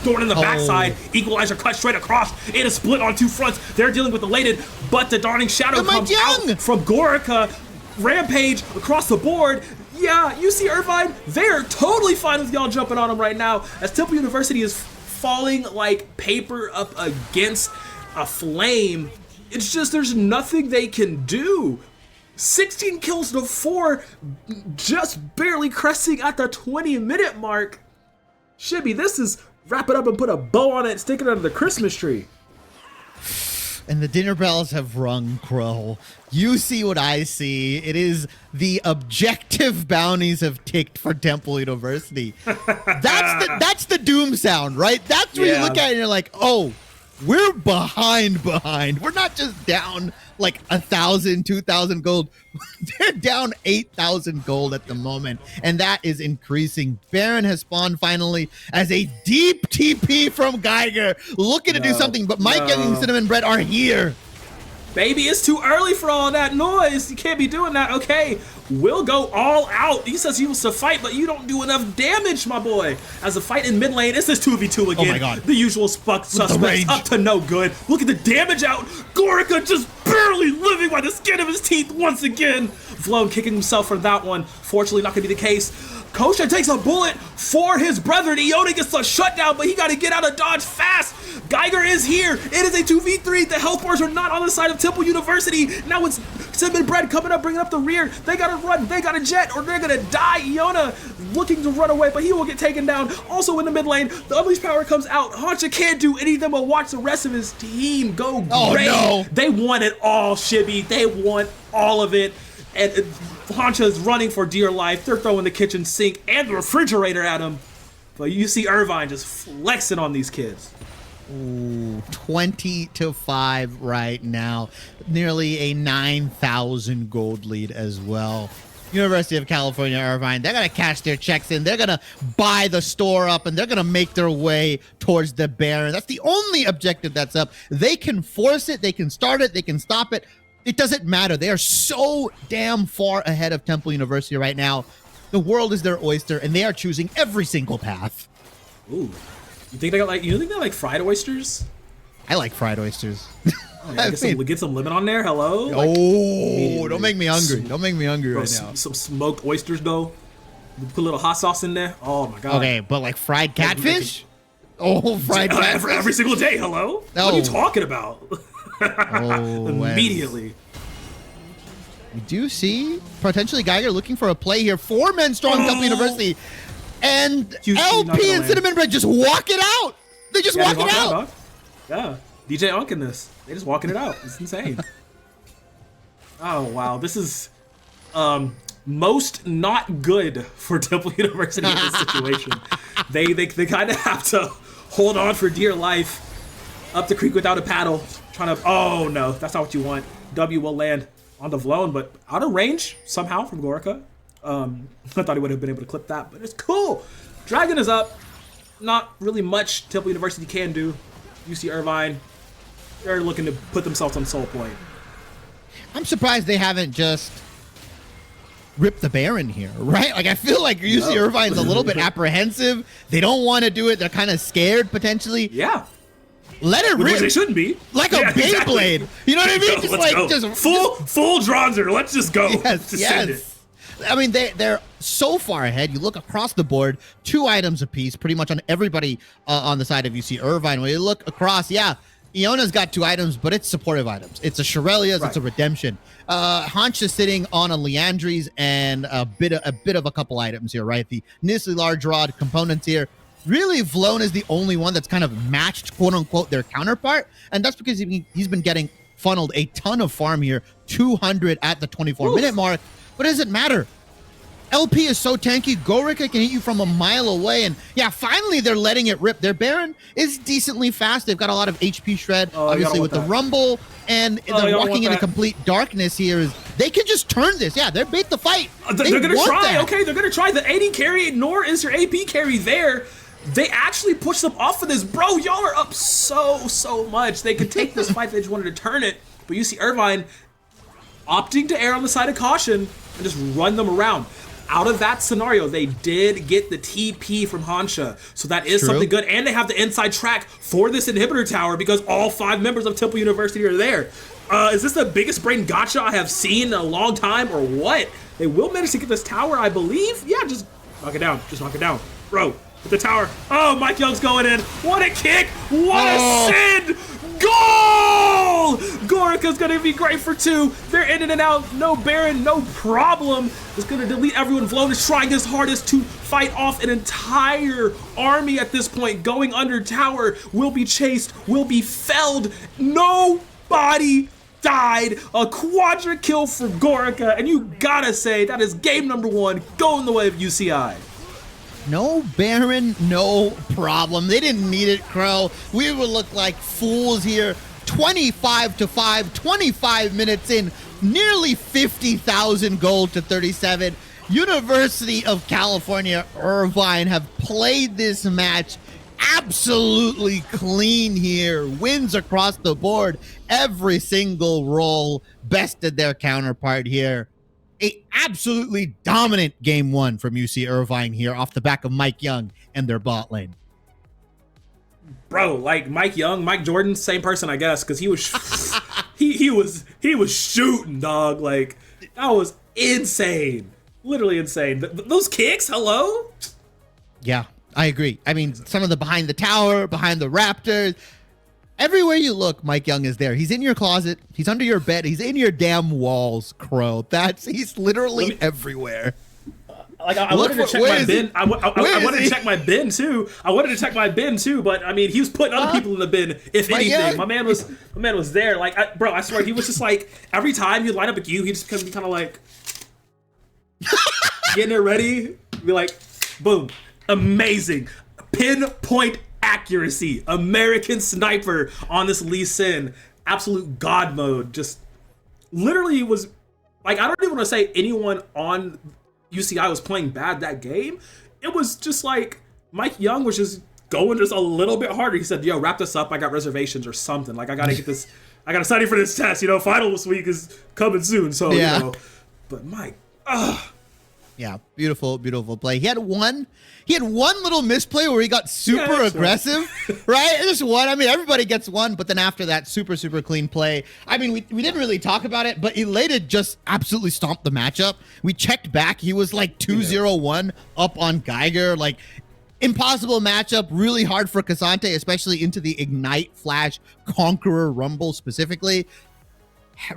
thorn in the backside. Equalizer cut straight across. It is split on 2 fronts. They're dealing with Elated, but the Dawning Shadow comes out from Gorika. Rampage across the board. Yeah, UC Irvine, they're totally fine with y'all jumping on them right now, as Temple University is falling like paper up against a flame. It's just there's nothing they can do. 16 kills to 4, just barely cresting at the 20-minute mark. Shibby, this is Wrap it up and put a bow on it and stick it under the Christmas tree. And the dinner bells have rung, Crow. You see what I see. It is the objective bounties have ticked for Temple University. That's the doom sound, right? That's where you look at it and you're like, oh, we're behind. We're not just down like 1,000, 2,000 gold. They're down 8,000 gold at the moment, and that is increasing. Baron has spawned finally as a deep TP from Geiger, looking to do something, but Mike and Cinnamon Bread are here. Baby, it's too early for all that noise. You can't be doing that. Okay, we'll go all out. He says he wants to fight, but you don't do enough damage, my boy. As the fight in mid lane, it's this 2v2 again. Oh my God. The usual suspects up to no good. Look at the damage out. Gorica just barely living by the skin of his teeth once again. Vlone kicking himself for that one. Fortunately, not gonna be the case. Kosha takes a bullet for his brethren. Iona gets a shutdown, but he got to get out of dodge fast. Geiger is here. It is a 2v3. The health bars are not on the side of Temple University. Now it's Cinnamon Bread coming up, bringing up the rear. They got to run. They got to jet, or they're going to die. Iona looking to run away, but he will get taken down. Also in the mid lane, the Unleashed Power comes out. Hancha can't do anything but watch the rest of his team go great. Oh, no. They want it all, Shibby. They want all of it. And Hancha is running for dear life. They're throwing the kitchen sink and the refrigerator at him. But you see IRVINE just flexing on these kids. Ooh, 20-5 right now. Nearly a 9,000 gold lead as well. University of California, IRVINE, they're going to cash their checks in. They're going to buy the store up, and they're going to make their way towards the Baron. That's the only objective that's up. They can force it. They can start it. They can stop it. It doesn't matter. They are so damn far ahead of Temple University right now. The world is their oyster, and they are choosing every single path. Ooh, you think they got like fried oysters? I like fried oysters. Oh, yeah, get some lemon on there. Hello. Oh, don't make me hungry. Don't make me hungry right now. Some smoked oysters though. Put a little hot sauce in there. Oh my God. Okay, but like fried catfish. Oh, fried catfish every single day. Hello. No. What are you talking about? Oh, immediately. We do see potentially Geiger looking for a play here. 4 men strong Temple University. And LP and Cinnamon Bread just walk it out. They just walk it out. Yeah. DJ Unkin this. They just walking it out. It's insane. Oh, wow. This is most not good for Temple University in this situation. They kind of have to hold on for dear life. Up the creek without a paddle. Trying to, oh no, that's not what you want. W will land on the Vlone, but out of range somehow from Gorica. I thought he would have been able to clip that, but it's cool. Dragon is up. Not really much Temple University can do. UC IRVINE, they're looking to put themselves on soul point. I'm surprised they haven't just ripped the Baron here, right? Like, I feel like UC IRVINE's a little bit apprehensive. They don't want to do it. They're kind of scared potentially. Yeah. Let it rip. Which they shouldn't be. Like a Beyblade. Exactly. You know what I mean? Just let's like go. just full Dronzer. Let's just go. Yes. I mean, they're so far ahead. You look across the board, 2 items apiece, pretty much on everybody on the side of UC IRVINE. When you look across, Iona's got 2 items, but it's supportive items. It's a Shirelia's, it's a Redemption. Hancha sitting on a Leandri's and a bit of a couple items here, right? The Nisli Large Rod components here. Really, Vlone is the only one that's kind of matched, quote unquote, their counterpart. And that's because he's been getting funneled a ton of farm here, 200 at the 24-minute mark. But it doesn't matter. LP is so tanky. Gorica can hit you from a mile away. And yeah, finally they're letting it rip. Their Baron is decently fast. They've got a lot of HP shred, obviously with the Rumble. And they're walking into complete darkness here. They can just turn this. Yeah, they're bait the fight. They're going to try. Okay, they're going to try. The AD carry, nor is your AP carry there. They actually push them off of this. Bro, y'all are up so much. They could take this fight if they just wanted to turn it. But you see IRVINE opting to err on the side of caution and just run them around. Out of that scenario, they did get the TP from Hancha. So that is something good. And they have the inside track for this inhibitor tower because all 5 members of Temple University are there. Is this the biggest brain gotcha I have seen in a long time or what? They will manage to get this tower, I believe. Yeah, just knock it down. Just knock it down. Bro. The tower. Oh, Mike Young's going in. What a kick. What a send. Goal! Gorica's is going to be great for 2. They're in and out. No Baron, no problem. It's going to delete everyone. Vlone is trying his hardest to fight off an entire army at this point. Going under tower. Will be chased. Will be felled. Nobody died. A quadra kill for Gorica. And you gotta say, that is game number 1 going the way of UCI. No Baron, no problem. They didn't need it, Crow. We would look like fools here. 25-5, 25 minutes in, nearly 50,000 gold to 37. University of California, Irvine have played this match absolutely clean here. Wins across the board. Every single role bested their counterpart here. A absolutely dominant game 1 from UC Irvine here off the back of Mike Young and their bot lane. Bro, like Mike Young, Mike Jordan, same person, I guess, because he was he was shooting, dog. Like, that was insane, literally insane. Those kicks, hello. Yeah, I agree. I mean, some of the behind the tower, behind the Raptors, everywhere you look, Mike Young is there. He's in your closet. He's under your bed. He's in your damn walls, Crow. He's literally everywhere. Like, I wanted to check my bin. I wanted to check my bin too. I wanted to check my bin too, but I mean, he was putting other people in the bin. If anything, my man was there. Like, bro, I swear, he was just like, every time you line up a queue, he just be kind of like getting it ready. Be like, boom, amazing, pinpoint accuracy, American sniper on this Lee Sin, absolute god mode. Just literally was like, I don't even want to say anyone on UCI was playing bad that game. It was just like Mike Young was just going just a little bit harder. He said, yo, wrap this up. I got reservations or something. Like, I got to get this. I got to study for this test. Finals week is coming soon. So, yeah. But Mike, yeah, beautiful, beautiful play. He had one little misplay where he got super aggressive, right? Just one. I mean, everybody gets one, but then after that, super, super clean play. I mean, we didn't really talk about it, but Elated just absolutely stomped the matchup. We checked back. He was like 2-0-1 up on Geiger. Like, impossible matchup, really hard for Kazante, especially into the Ignite Flash Conqueror Rumble specifically.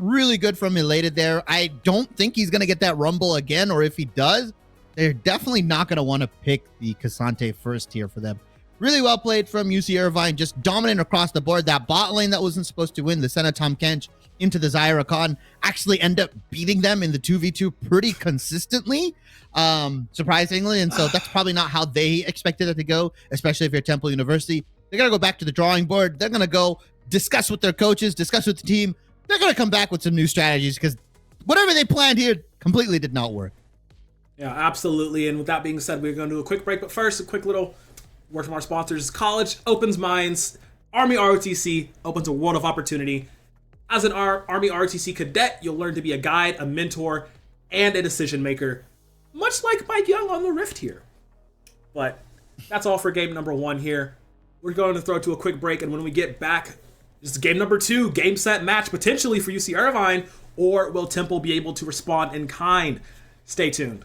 Really good from Elated there. I don't think he's going to get that Rumble again, or if he does, they're definitely not going to want to pick the Kazante first here for them. Really well played from UC Irvine, just dominant across the board. That bot lane that wasn't supposed to win, the Senna Tom Kench into the Zyra Khan, actually end up beating them in the 2v2 pretty consistently, surprisingly. And so that's probably not how they expected it to go, especially if you're Temple University. They're going to go back to the drawing board. They're going to go discuss with their coaches, discuss with the team. They're going to come back with some new strategies because whatever they planned here completely did not work. Yeah, absolutely. And with that being said, we're going to do a quick break. But first, a quick little word from our sponsors. College opens minds. Army ROTC opens a world of opportunity. As an Army ROTC cadet, you'll learn to be a guide, a mentor, and a decision maker. Much like Mike Young on the Rift here. But that's all for game number 1 here. We're going to throw to a quick break. And when we get back, this is game number 2, game set match potentially for UC Irvine, or will Temple be able to respond in kind? Stay tuned.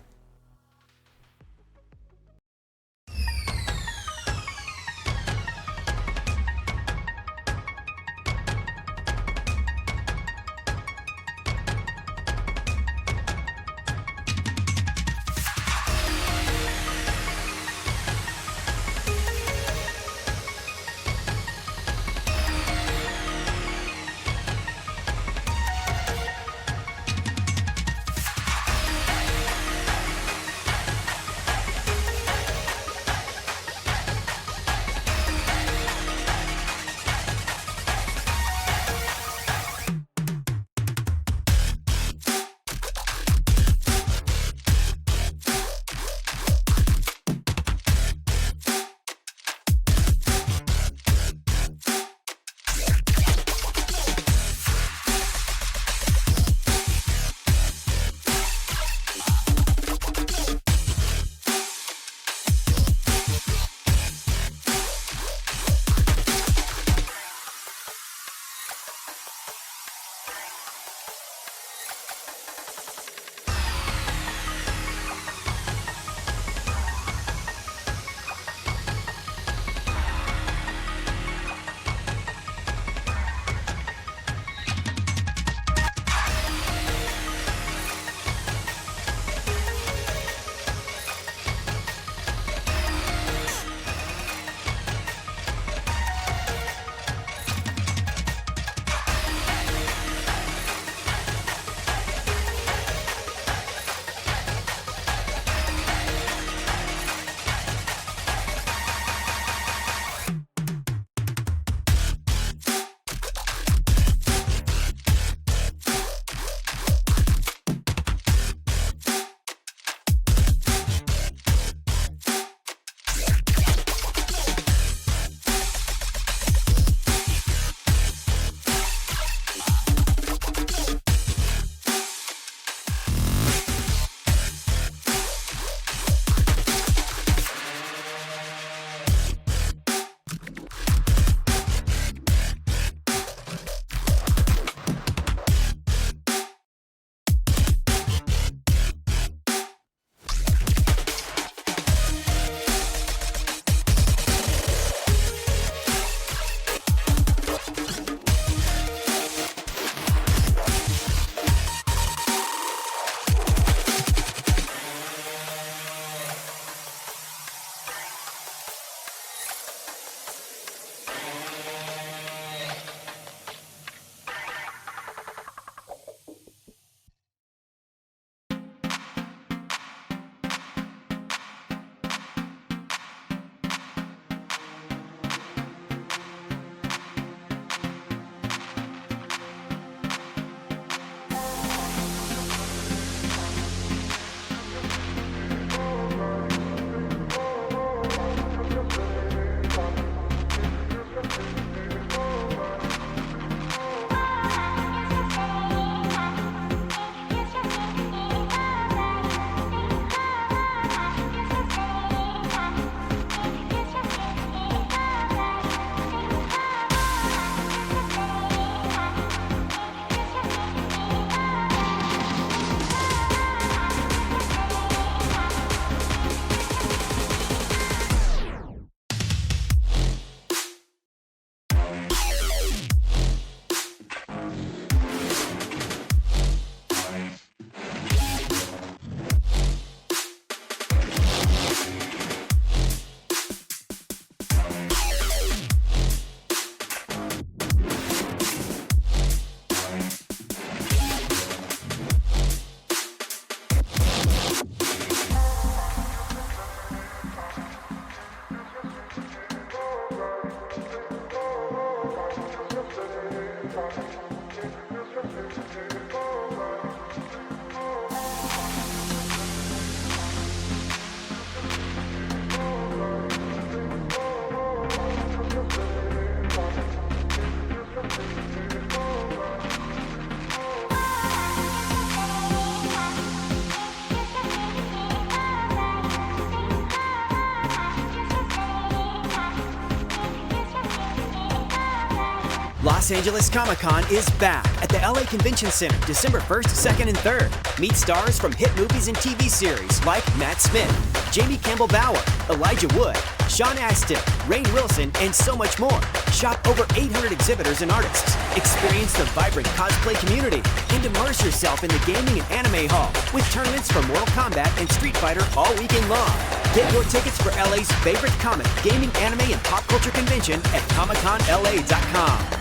Los Angeles Comic-Con is back at the LA Convention Center December 1st, 2nd, and 3rd. Meet stars from hit movies and TV series like Matt Smith, Jamie Campbell Bower, Elijah Wood, Sean Astin, Rainn Wilson, and so much more. Shop over 800 exhibitors and artists. Experience the vibrant cosplay community and immerse yourself in the gaming and anime hall with tournaments for Mortal Kombat and Street Fighter all weekend long. Get your tickets for LA's favorite comic, gaming, anime, and pop culture convention at ComicConLA.com.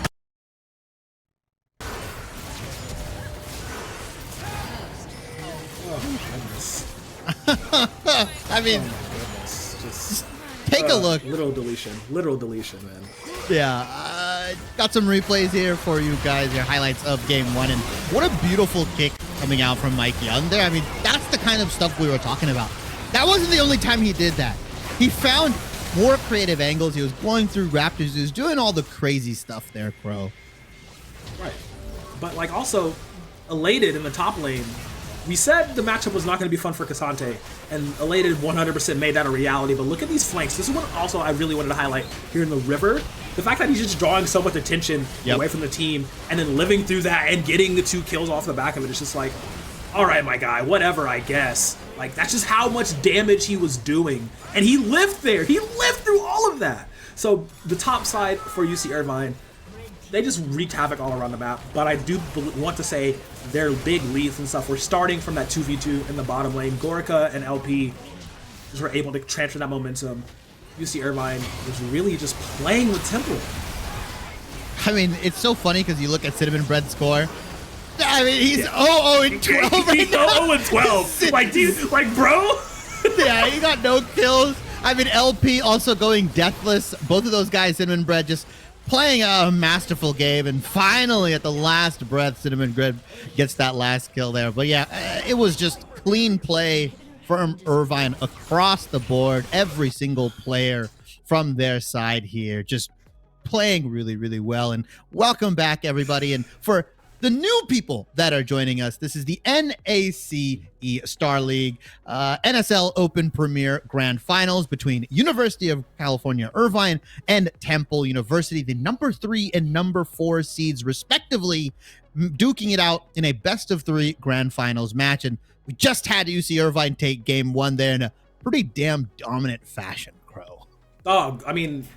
I mean, Just take a look. Literal deletion, man. Yeah, got some replays here for you guys, your highlights of game one. And what a beautiful kick coming out from Mike Young there. I mean, that's the kind of stuff we were talking about. That wasn't the only time he did that. He found more creative angles. He was going through Raptors. He was doing all the crazy stuff there, Crow. Right. But, like, also, Elated in the top lane, we said the matchup was not going to be fun for K'Sante, and Elated 100% made that a reality, but look at these flanks. This is what also I really wanted to highlight here in the river. The fact that he's just drawing so much attention away from the team, and then living through that and getting the 2 kills off the back of it. It's just like, all right, my guy, whatever, I guess. Like, that's just how much damage he was doing. And he lived there. He lived through all of that. So the top side for UC Irvine, they just wreaked havoc all around the map. But I do want to say their big leads and stuff were starting from that 2v2 in the bottom lane. Gorica and LP just were able to transfer that momentum. UC Irvine was really just playing with Temple. I mean, it's so funny because you look at Cinnamon Bread's score. I mean, he's 0-12 right He's now. 0-12. Like, dude, like, bro? Yeah, he got no kills. I mean, LP also going deathless. Both of those guys, Cinnamon Bread, just playing a masterful game. And finally, at the last breath, Cinnamon Bread gets that last kill there. But yeah, it was just clean play from Irvine across the board. Every single player from their side here just playing really, really well. And welcome back, everybody. And for the new people that are joining us, this is the NACE Star League NSL Open Premier Grand Finals between University of California, Irvine and Temple University, the number 3 and number 4 seeds respectively, duking it out in a best of 3 Grand Finals match. And we just had UC Irvine take game 1 there in a pretty damn dominant fashion, Crow. Oh, I mean,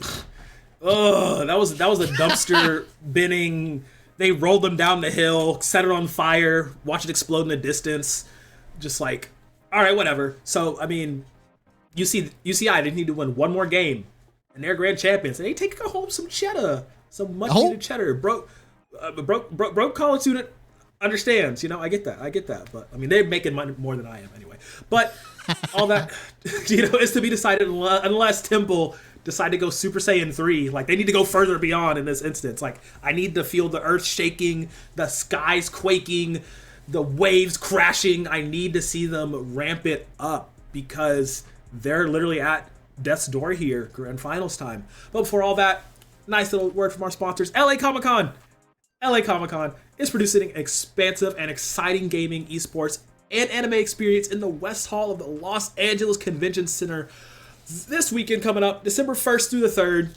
that was a dumpster binning. They rolled them down the hill, set it on fire, watch it explode in the distance. Just like, all right, whatever. So, I mean, UCI didn't need to win one more game, and they're grand champions. And they take home some cheddar, some much needed cheddar. Broke college student understands. You know, I get that. But I mean, they're making money more than I am anyway. But all that, is to be decided unless Temple decide to go Super Saiyan 3. Like, they need to go further beyond in this instance. Like, I need to feel the earth shaking, the skies quaking, the waves crashing. I need to see them ramp it up because they're literally at death's door here, grand finals time. But before all that, nice little word from our sponsors, LA Comic-Con. LA Comic-Con is producing an expansive and exciting gaming, esports, and anime experience in the West Hall of the Los Angeles Convention Center this weekend coming up, December 1st through the 3rd.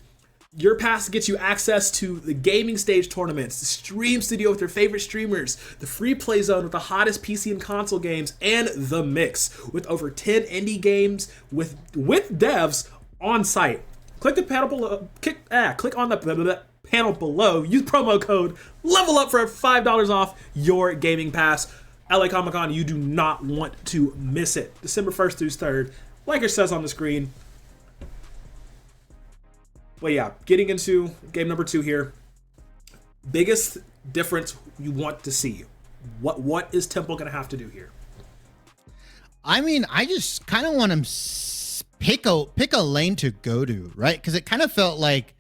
Your pass gets you access to the gaming stage tournaments, the stream studio with your favorite streamers, the free play zone with the hottest PC and console games, and the mix with over 10 indie games with devs on site. Click the panel below. Click on the panel below. Use promo code Level Up for $5 off your gaming pass. LA Comic Con, you do not want to miss it. December 1st through 3rd. Like it says on the screen. But yeah, getting into game number 2 here. Biggest difference you want to see. What is Temple going to have to do here? I mean, I just kind of want him pick a lane to go to, right? Because it kind of felt like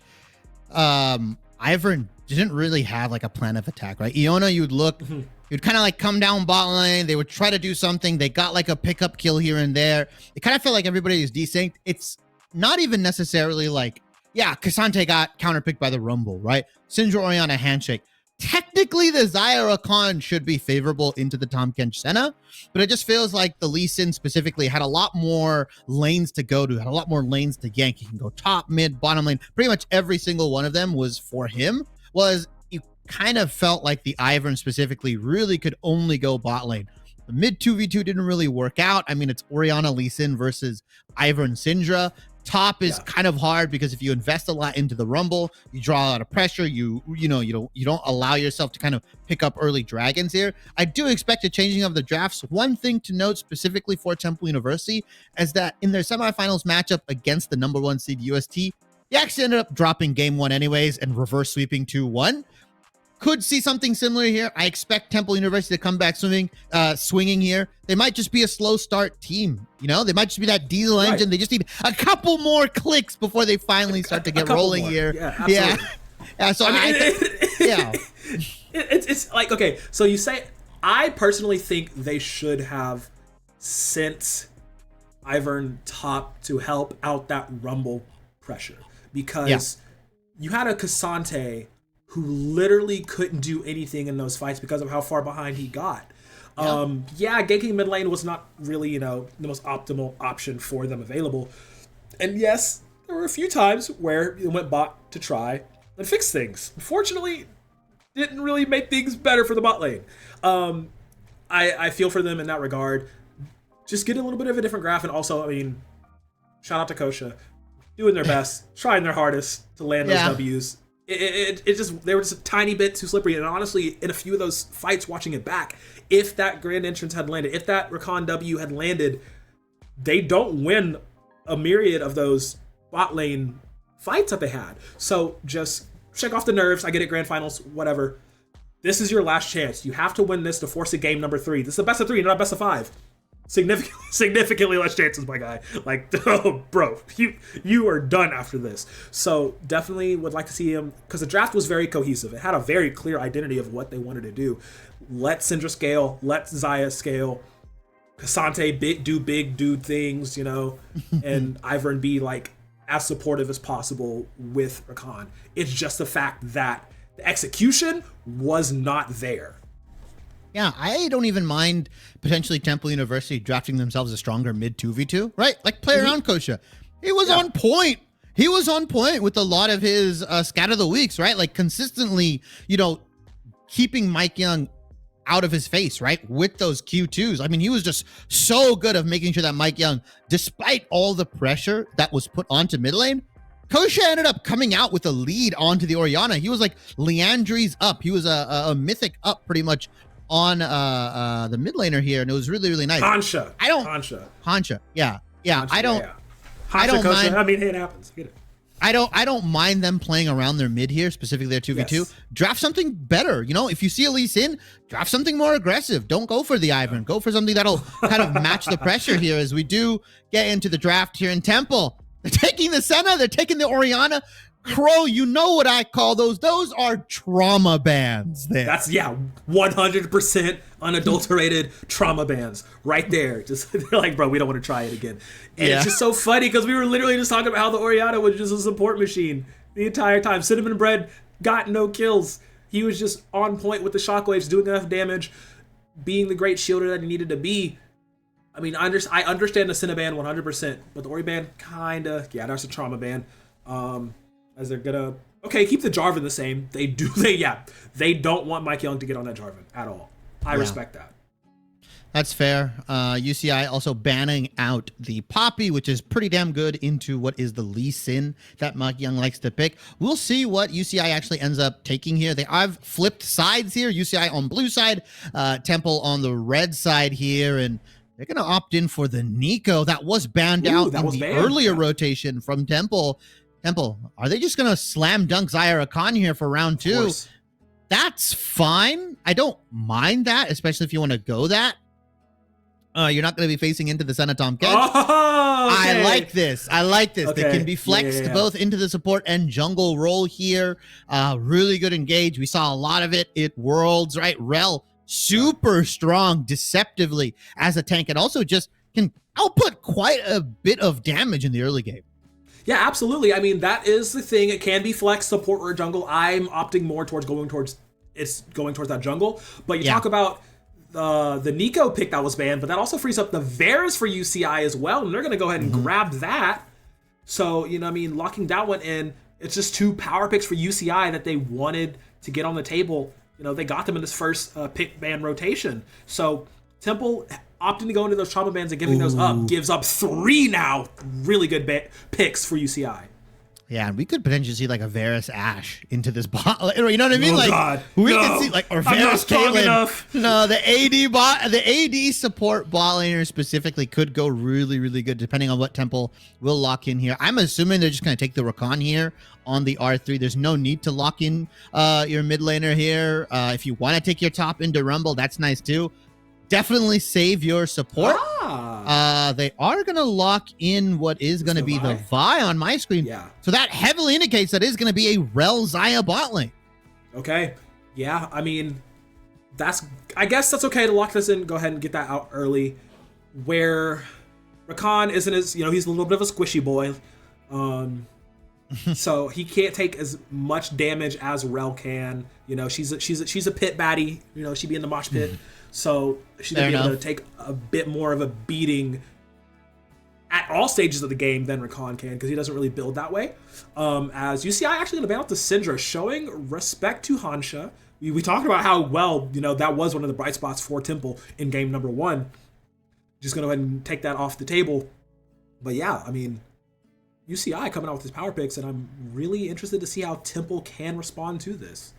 Ivern didn't really have like a plan of attack, right? Iona, you'd look, you'd kind of like come down bot lane. They would try to do something. They got like a pickup kill here and there. It kind of felt like everybody is desynced. It's not even necessarily like, yeah, K'Sante got counterpicked by the Rumble, right? Syndra Orianna handshake. Technically, the Xayah Rakan should be favorable into the Tahm Kench Senna, but it just feels like the Lee Sin specifically had a lot more lanes to go to, had a lot more lanes to gank. He can go top, mid, bottom lane. Pretty much every single one of them was for him. Was you kind of felt like the IRVINE specifically really could only go bot lane. The mid 2v2 didn't really work out. I mean, it's Orianna Lee Sin versus IRVINE Syndra. Top is kind of hard because if you invest a lot into the Rumble, you draw a lot of pressure. You don't allow yourself to kind of pick up early dragons here. I do expect a changing of the drafts. One thing to note specifically for Temple University is that in their semifinals matchup against the number 1 seed UST, he actually ended up dropping game 1 anyways and reverse sweeping 2-1. Could see something similar here. I expect Temple University to come back swinging here. They might just be a slow start team. They might just be that diesel engine. They just need a couple more clicks before they finally start to get rolling more here. Yeah, absolutely. Yeah. So it's like, okay, so you say, I personally think they should have sent IRVINE top to help out that Rumble pressure, because you had a K'Sante who literally couldn't do anything in those fights because of how far behind he got. Ganking mid lane was not really, the most optimal option for them available. And yes, there were a few times where it went bot to try and fix things. Unfortunately, didn't really make things better for the bot lane. I feel for them in that regard. Just get a little bit of a different graph, and also, shout out to Kosha, doing their best, trying their hardest to land those W's. They were just a tiny bit too slippery. And honestly, in a few of those fights, watching it back, if that grand entrance had landed, if that Rakan W had landed, they don't win a myriad of those bot lane fights that they had. So just check off the nerves. I get it, grand finals, whatever. This is your last chance. You have to win this to force a game number 3. This is the best of 3, not best of 5. Significantly less chances, my guy. Like, oh, bro, you are done after this. So definitely would like to see him, because the draft was very cohesive. It had a very clear identity of what they wanted to do. Let Syndra scale, let Xayah scale, K'Sante do big dude things, and IRVINE be like as supportive as possible with Rakan. It's just the fact that the execution was not there. Yeah, I don't even mind potentially Temple University drafting themselves a stronger mid 2v2, right? Like, play around Kosha. He was on point. He was on point with a lot of his scat of the weeks, right? Like, consistently, keeping Mike Young out of his face, right? With those Q2s. I mean, he was just so good of making sure that Mike Young, despite all the pressure that was put onto mid lane, Kosha ended up coming out with a lead onto the Orianna. He was like Leandri's up. He was a mythic up pretty much on the mid laner here, and it was really, really nice. Hansha. Yeah. I don't Kosha, mind. It happens. Get it. I don't mind them playing around their mid here, specifically their 2v2. Yes. Draft something better. If you see a Lee Sin, draft something more aggressive. Don't go for the IRVINE. Go for something that'll kind of match the pressure here as we do get into the draft here in Temple. They're taking the Senna. They're taking the Orianna. Crow, you know what I call those. Those are trauma bands there. That's 100% unadulterated trauma bands right there. Just they're like, bro, we don't want to try it again. And it's just so funny because we were literally just talking about how the Orianna was just a support machine the entire time. Cinnamon Bread got no kills. He was just on point with the shockwaves, doing enough damage, being the great shielder that he needed to be. I mean, I understand the Cinna band 100%, but the Ori band kinda, that's a trauma band. As they're gonna keep the Jarvan the same. They don't want Mike Young to get on that Jarvan at all. I respect that. That's fair. UCI also banning out the Poppy, which is pretty damn good, into what is the Lee Sin that Mike Young likes to pick. We'll see what UCI actually ends up taking here. I've flipped sides here. UCI on blue side, Temple on the red side here, and they're going to opt in for the Nico that was banned out in the earlier rotation from Temple. Temple, are they just going to slam dunk Xayah Rakan here for round 2? That's fine. I don't mind that, especially if you want to go that. You're not going to be facing into the Senna Tahm Kench. I like this. They Okay. can be flexed Yeah. both into the support and jungle role here. Really good engage. We saw a lot of it at Worlds, right? Rel, super strong deceptively as a tank, and also just can output quite a bit of damage in the early game. Yeah, absolutely. I mean, that is the thing. It can be flex, support, or jungle. I'm opting more towards going towards that jungle. But you talk about the Nico pick that was banned, but that also frees up the Varus for UCI as well, and they're going to go ahead and grab that. So, you know what I mean, locking that one in, it's just 2 power picks for UCI that they wanted to get on the table. You know, they got them in this first pick ban rotation. So, Temple opting to go into those trauma bans and giving those up gives up 3 now really good picks for UCI. Yeah, and we could potentially see like a Varus Ashe into this bot. You know what I mean? God. We No. can see like or I'm not Varus strong Caitlyn. enough. No, the AD support bot laner specifically could go really, really good depending on what Temple will lock in here. I'm assuming they're just going to take the Rakan here on the R3. There's no need to lock in your mid laner here. If you want to take your top into Rumble, that's nice too. Definitely save your support. They are going to lock in what is going to be the Vi on my screen. Yeah. So that heavily indicates that is going to be a Rel Xayah bot lane. Okay. Yeah, I mean, I guess that's okay to lock this in. Go ahead and get that out early. Where Rakan isn't as, you know, he's a little bit of a squishy boy. So he can't take as much damage as Rel can. You know, she's a pit baddie. You know, she'd be in the mosh pit. So she's going to be able to take a bit more of a beating at all stages of the game than Rakan can, because he doesn't really build that way. As UCI actually going to ban out the Syndra, showing respect to Hansha. We talked about how well, you know, that was one of the bright spots for Temple in game number 1. Just going to go ahead and take that off the table. But yeah, I mean, UCI coming out with his power picks, and I'm really interested to see how Temple can respond to this.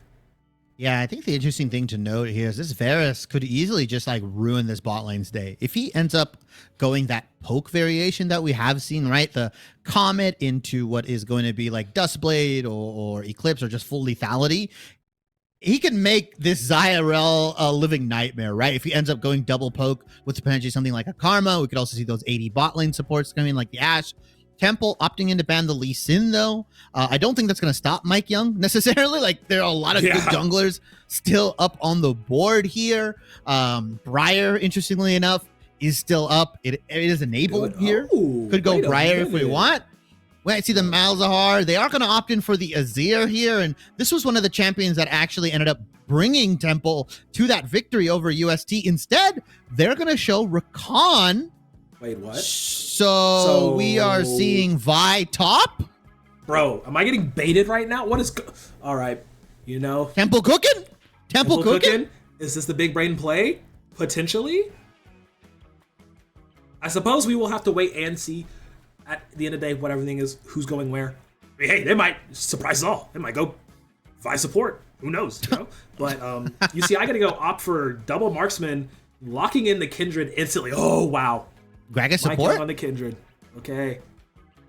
Yeah, I think the interesting thing to note here is this Varus could easily just like ruin this bot lane's day. If he ends up going that poke variation that we have seen, right? The Comet into what is going to be like Dustblade or Eclipse or just full lethality. He can make this Xayah Rel a living nightmare, right? If he ends up going double poke with potentially something like a Karma, we could also see those 80 bot lane supports coming like the Ashe. Temple opting in to ban the Lee Sin, though. I don't think that's going to stop Mike Young necessarily. Like, there are a lot of good junglers still up on the board here. Briar, interestingly enough, is still up. It is enabled here. Could go Briar if we want. We might see the Malzahar. They are going to opt in for the Azir here. And this was one of the champions that actually ended up bringing Temple to that victory over UST. Instead, they're going to show Rakan. Wait, what? So we are seeing Vi top? Bro, am I getting baited right now? What is... All right, you know... Temple cooking? Temple cooking? Is this the big brain play? Potentially? I suppose we will have to wait and see at the end of the day what everything is, who's going where. I mean, hey, they might surprise us all. They might go Vi support. Who knows, you know? But you see, I got to go opt for double marksman, locking in the Kindred instantly. Oh, wow. Gragas support? On the Kindred. Okay.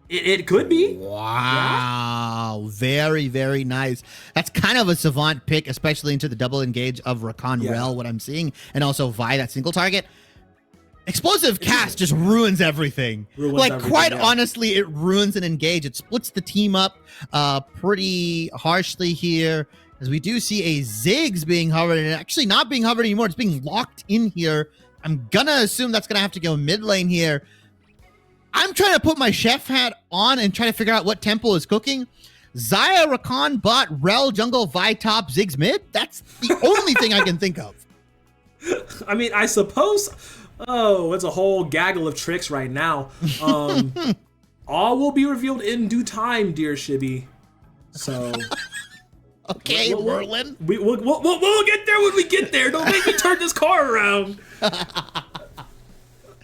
It could be. Wow. Yeah. Very, very nice. That's kind of a savant pick, especially into the double engage of Rakan Rel, what I'm seeing. And also Vi, that single target. Explosive cast just ruins everything. Quite honestly, it ruins an engage. It splits the team up pretty harshly here. As we do see a Ziggs being hovered, and actually not being hovered anymore. It's being locked in here. I'm gonna assume that's gonna have to go mid lane here. I'm trying to put my chef hat on and try to figure out what Temple is cooking. Xayah, Rakan, bot, Rel, jungle, Vi, top, Ziggs, mid. That's the only thing I can think of. I mean, I suppose... Oh, it's a whole gaggle of tricks right now. All will be revealed in due time, dear Shibby. So... Okay, Merlin. We'll get there when we get there. Don't make me turn this car around.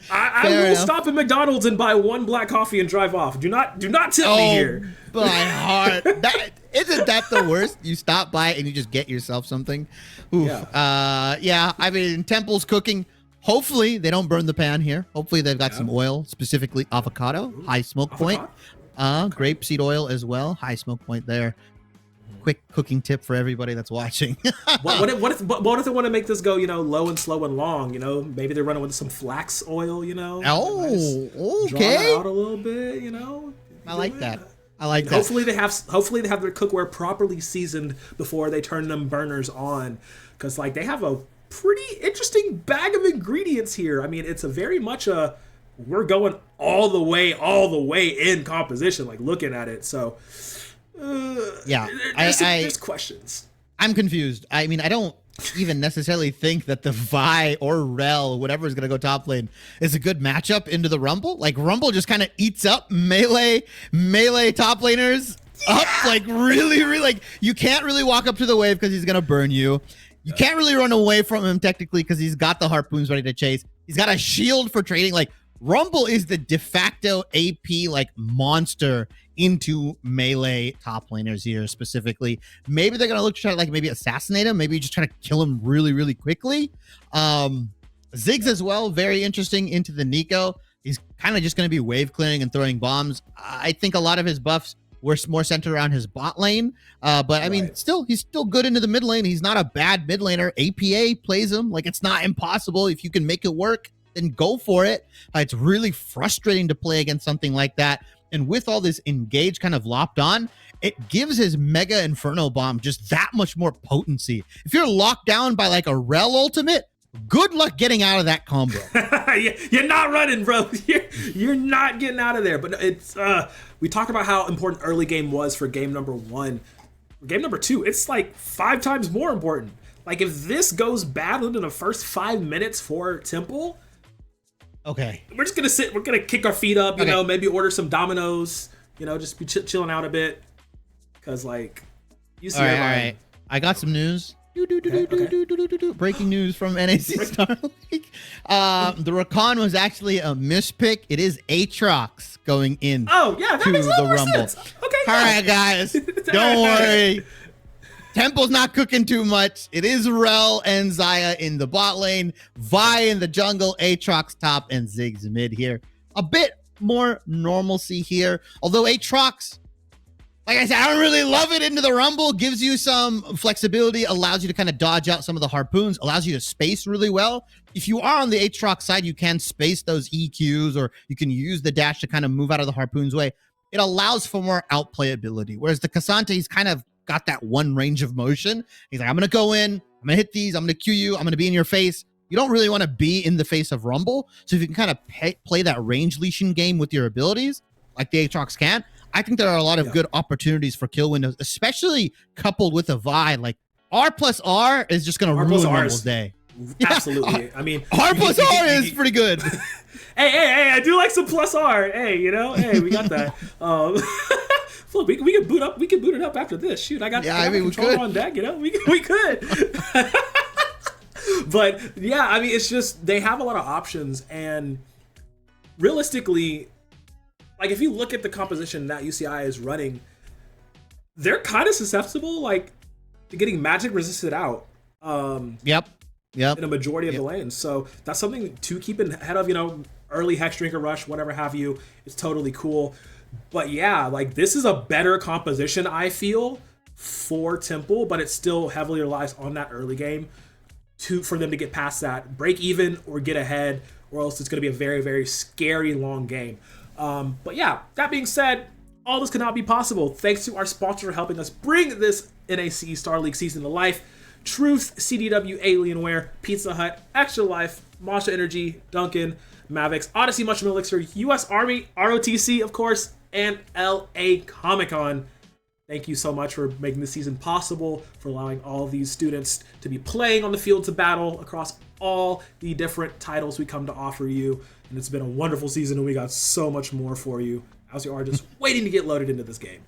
I will stop at McDonald's and buy 1 black coffee and drive off. Do not tell me here. My heart. Isn't that the worst? You stop by and you just get yourself something. Oof. Yeah. I mean, Temple's cooking. Hopefully they don't burn the pan here. Hopefully they've got some oil, specifically avocado, high smoke point. Grapeseed oil as well, high smoke point there. quick cooking tip for everybody that's watching. What if they want to make this go, low and slow and long? Maybe they're running with some flax oil. Oh, Draw okay. it out a little bit. I like that. I like that. Hopefully they have their cookware properly seasoned before they turn them burners on, because they have a pretty interesting bag of ingredients here. I mean, it's a very much we're going all the way in composition, looking at it. So there's questions. I'm confused. I mean, I don't even necessarily think that the Vi or Rel, whatever is going to go top lane, is a good matchup into the Rumble. Rumble just kind of eats up melee top laners up, really, you can't really walk up to the wave because he's going to burn you. You can't really run away from him technically because he's got the harpoons ready to chase. He's got a shield for trading. Rumble is the de facto AP monster into melee top laners here specifically. Maybe they're gonna look to try to maybe assassinate him. Maybe just try to kill him really, really quickly. Ziggs as well, very interesting into the Nico. He's kind of just gonna be wave clearing and throwing bombs. I think a lot of his buffs were more centered around his bot lane. But I mean, he's still good into the mid lane. He's not a bad mid laner. APA plays him. It's not impossible. If you can make it work, then go for it. It's really frustrating to play against something like that. And with all this engage kind of lopped on, it gives his Mega Inferno Bomb just that much more potency. If you're locked down by a Rel ultimate, good luck getting out of that combo. You're not running, bro. You're not getting out of there. But it's we talked about how important early game was for game number 1. Game number 2, it's 5 times more important. If this goes bad within the first 5 minutes for Temple, okay, we're just gonna sit. We're gonna kick our feet up. Maybe order some Domino's. Just be chilling out a bit. Cause you see, all right. I got some news. Breaking news from NAC Star League. The Rakan was actually a mispick. It is Aatrox going in. Oh yeah, that makes a lot more Rumble. sense. Okay. All right, guys, don't worry. Temple's not cooking too much. It is Rel and Xayah in the bot lane, Vi in the jungle, Aatrox top, and Ziggs mid here. A bit more normalcy here. Although Aatrox, like I said, I don't really love it into the Rumble. Gives you some flexibility, allows you to kind of dodge out some of the harpoons, allows you to space really well. If you are on the Aatrox side, you can space those EQs, or you can use the dash to kind of move out of the harpoon's way. It allows for more outplayability. Whereas the Cassante, he's kind of got that one range of motion. He's like, I'm going to go in, I'm going to hit these, I'm going to Q you, I'm going to be in your face. You don't really want to be in the face of Rumble. So if you can kind of play that range leashing game with your abilities, like the Aatrox can, I think there are a lot of good opportunities for kill windows, especially coupled with a Vi. Like R plus R is just going to ruin Rumble's day. Absolutely. I mean, R plus R is pretty good. Hey, I do like some plus R. Hey, we got that. Look, we can boot up. We can boot it up after this. Shoot, I got controller on deck. We could. But yeah, I mean, it's just they have a lot of options, and realistically, like if you look at the composition that UCI is running, they're kind of susceptible, to getting magic resisted out. Yep. In a majority of the lanes, so that's something to keep in head of. Early Hex Drinker Rush, whatever have you. It's totally cool. But yeah, this is a better composition, I feel, for Temple, but it still heavily relies on that early game for them to get past that, break even or get ahead, or else it's going to be a very, very scary long game. But yeah, that being said, all this could not be possible thanks to our sponsor for helping us bring this NAC Star League season to life. Truth, CDW, Alienware, Pizza Hut, Extra Life, Monster Energy, Dunkin', Mavics, Odyssey Mushroom Elixir, US Army, ROTC, of course, and LA Comic-Con. Thank you so much for making this season possible, for allowing all of these students to be playing on the fields of battle across all the different titles we come to offer you. And it's been a wonderful season, and we got so much more for you as you are just waiting to get loaded into this game.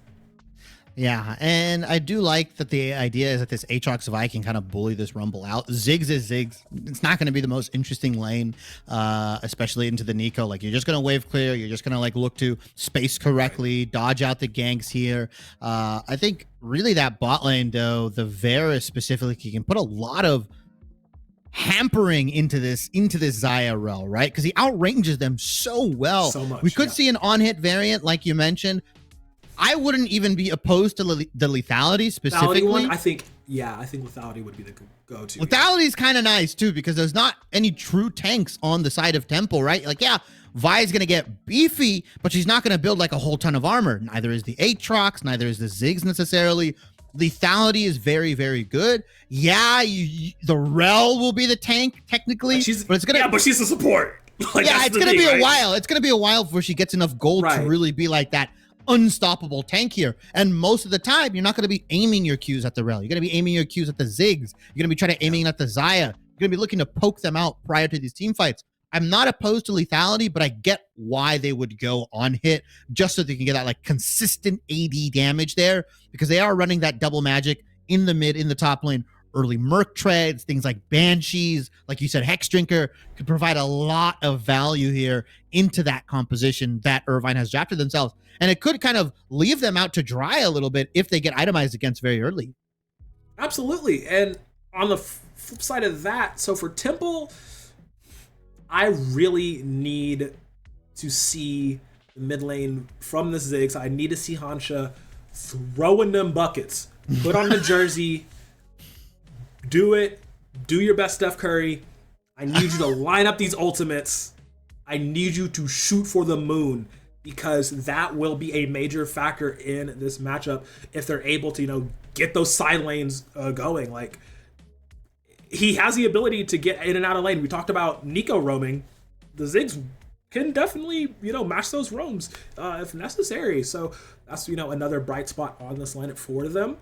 Yeah, and I do like that the idea is that this Aatrox Vi can kind of bully this Rumble out. Ziggs is Ziggs. It's not going to be the most interesting lane, especially into the Nico. You're just going to wave clear. You're just going to look to space correctly, dodge out the ganks here. I think really that bot lane, though, the Varus specifically, can put a lot of hampering into this Xayah Rel, right? Because he outranges them so well. So much, we could see an on-hit variant, like you mentioned. I wouldn't even be opposed to the lethality specifically. Lethality one, I think lethality would be the go-to. Lethality is kind of nice too, because there's not any true tanks on the side of Temple, right? Like, yeah, Vi's gonna get beefy, but she's not gonna build like a whole ton of armor. Neither is the Aatrox, neither is the Ziggs necessarily. Lethality is very, very good. Yeah, the Rel will be the tank technically, but it's gonna. Yeah, but she's the support. Like, yeah, it's gonna be a while. It's gonna be a while before she gets enough gold to really be like that unstoppable tank here. And most of the time, you're not gonna be aiming your Qs at the Rel. You're gonna be aiming your Qs at the Ziggs. You're gonna be trying to aiming at the Xayah. You're gonna be looking to poke them out prior to these team fights. I'm not opposed to lethality, but I get why they would go on hit just so they can get that like consistent AD damage there, because they are running that double magic in the mid, in the top lane. Early Merc treads, things like Banshees, like you said, Hex Drinker could provide a lot of value here into that composition that Irvine has drafted themselves. And it could kind of leave them out to dry a little bit if they get itemized against very early. Absolutely. And on the flip side of that, so for Temple, I really need to see the mid lane from the Ziggs. I need to see Hansha throwing them buckets. Put on the jersey. Do it. Do your best, Steph Curry. I need you to line up these ultimates. I need you to shoot for the moon, because that will be a major factor in this matchup if they're able to, get those side lanes going. Like, he has the ability to get in and out of lane. We talked about Nico roaming. The Ziggs can definitely, match those roams if necessary. So that's, another bright spot on this lineup for them.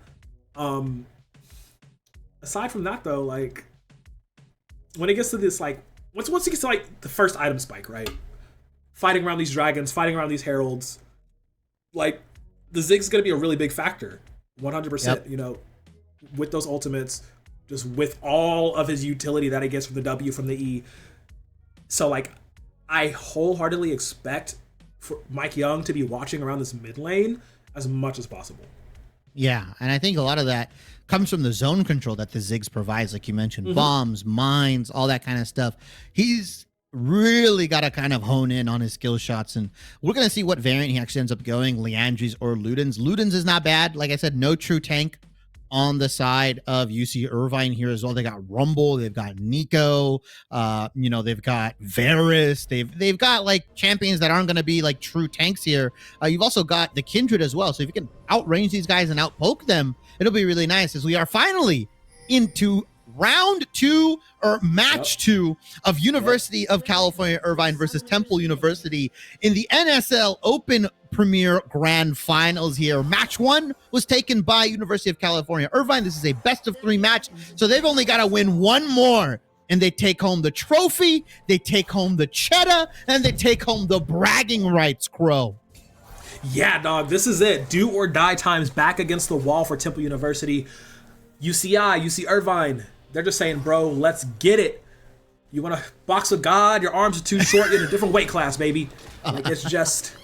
Aside from that, though, like, when it gets to this, like, once it gets to, like, the first item spike, right? Fighting around these dragons, fighting around these heralds, like, the Ziggs is going to be a really big factor. 100%, with those ultimates, just with all of his utility that he gets from the W, from the E. So, like, I wholeheartedly expect for Mike Young to be watching around this mid lane as much as possible. Yeah, and I think a lot of that comes from the zone control that the Ziggs provides, like you mentioned, bombs, mines, all that kind of stuff. He's really got to kind of hone in on his skill shots, and we're going to see what variant he actually ends up going, Liandry's or Luden's. Luden's is not bad. Like I said, no true tank on the side of UC Irvine here as well. They got Rumble, they've got Nico, they've got Varus, they've got like champions that aren't going to be like true tanks here. You've also got the Kindred as well. So if you can outrange these guys and outpoke them, it'll be really nice, as we are finally into round 2 or match 2 of University of California Irvine versus Temple University in the NSL Open Premier Grand Finals here. Match 1 was taken by University of California Irvine. This is a best of 3 match, so they've only got to win one more and they take home the trophy, they take home the cheddar, and they take home the bragging rights, Crow. Yeah, dog, this is it. Do or die times back against the wall for Temple University. UC Irvine, they're just saying, bro, let's get it. You want to box with God? Your arms are too short. You're in a different weight class, baby. Like, it's just,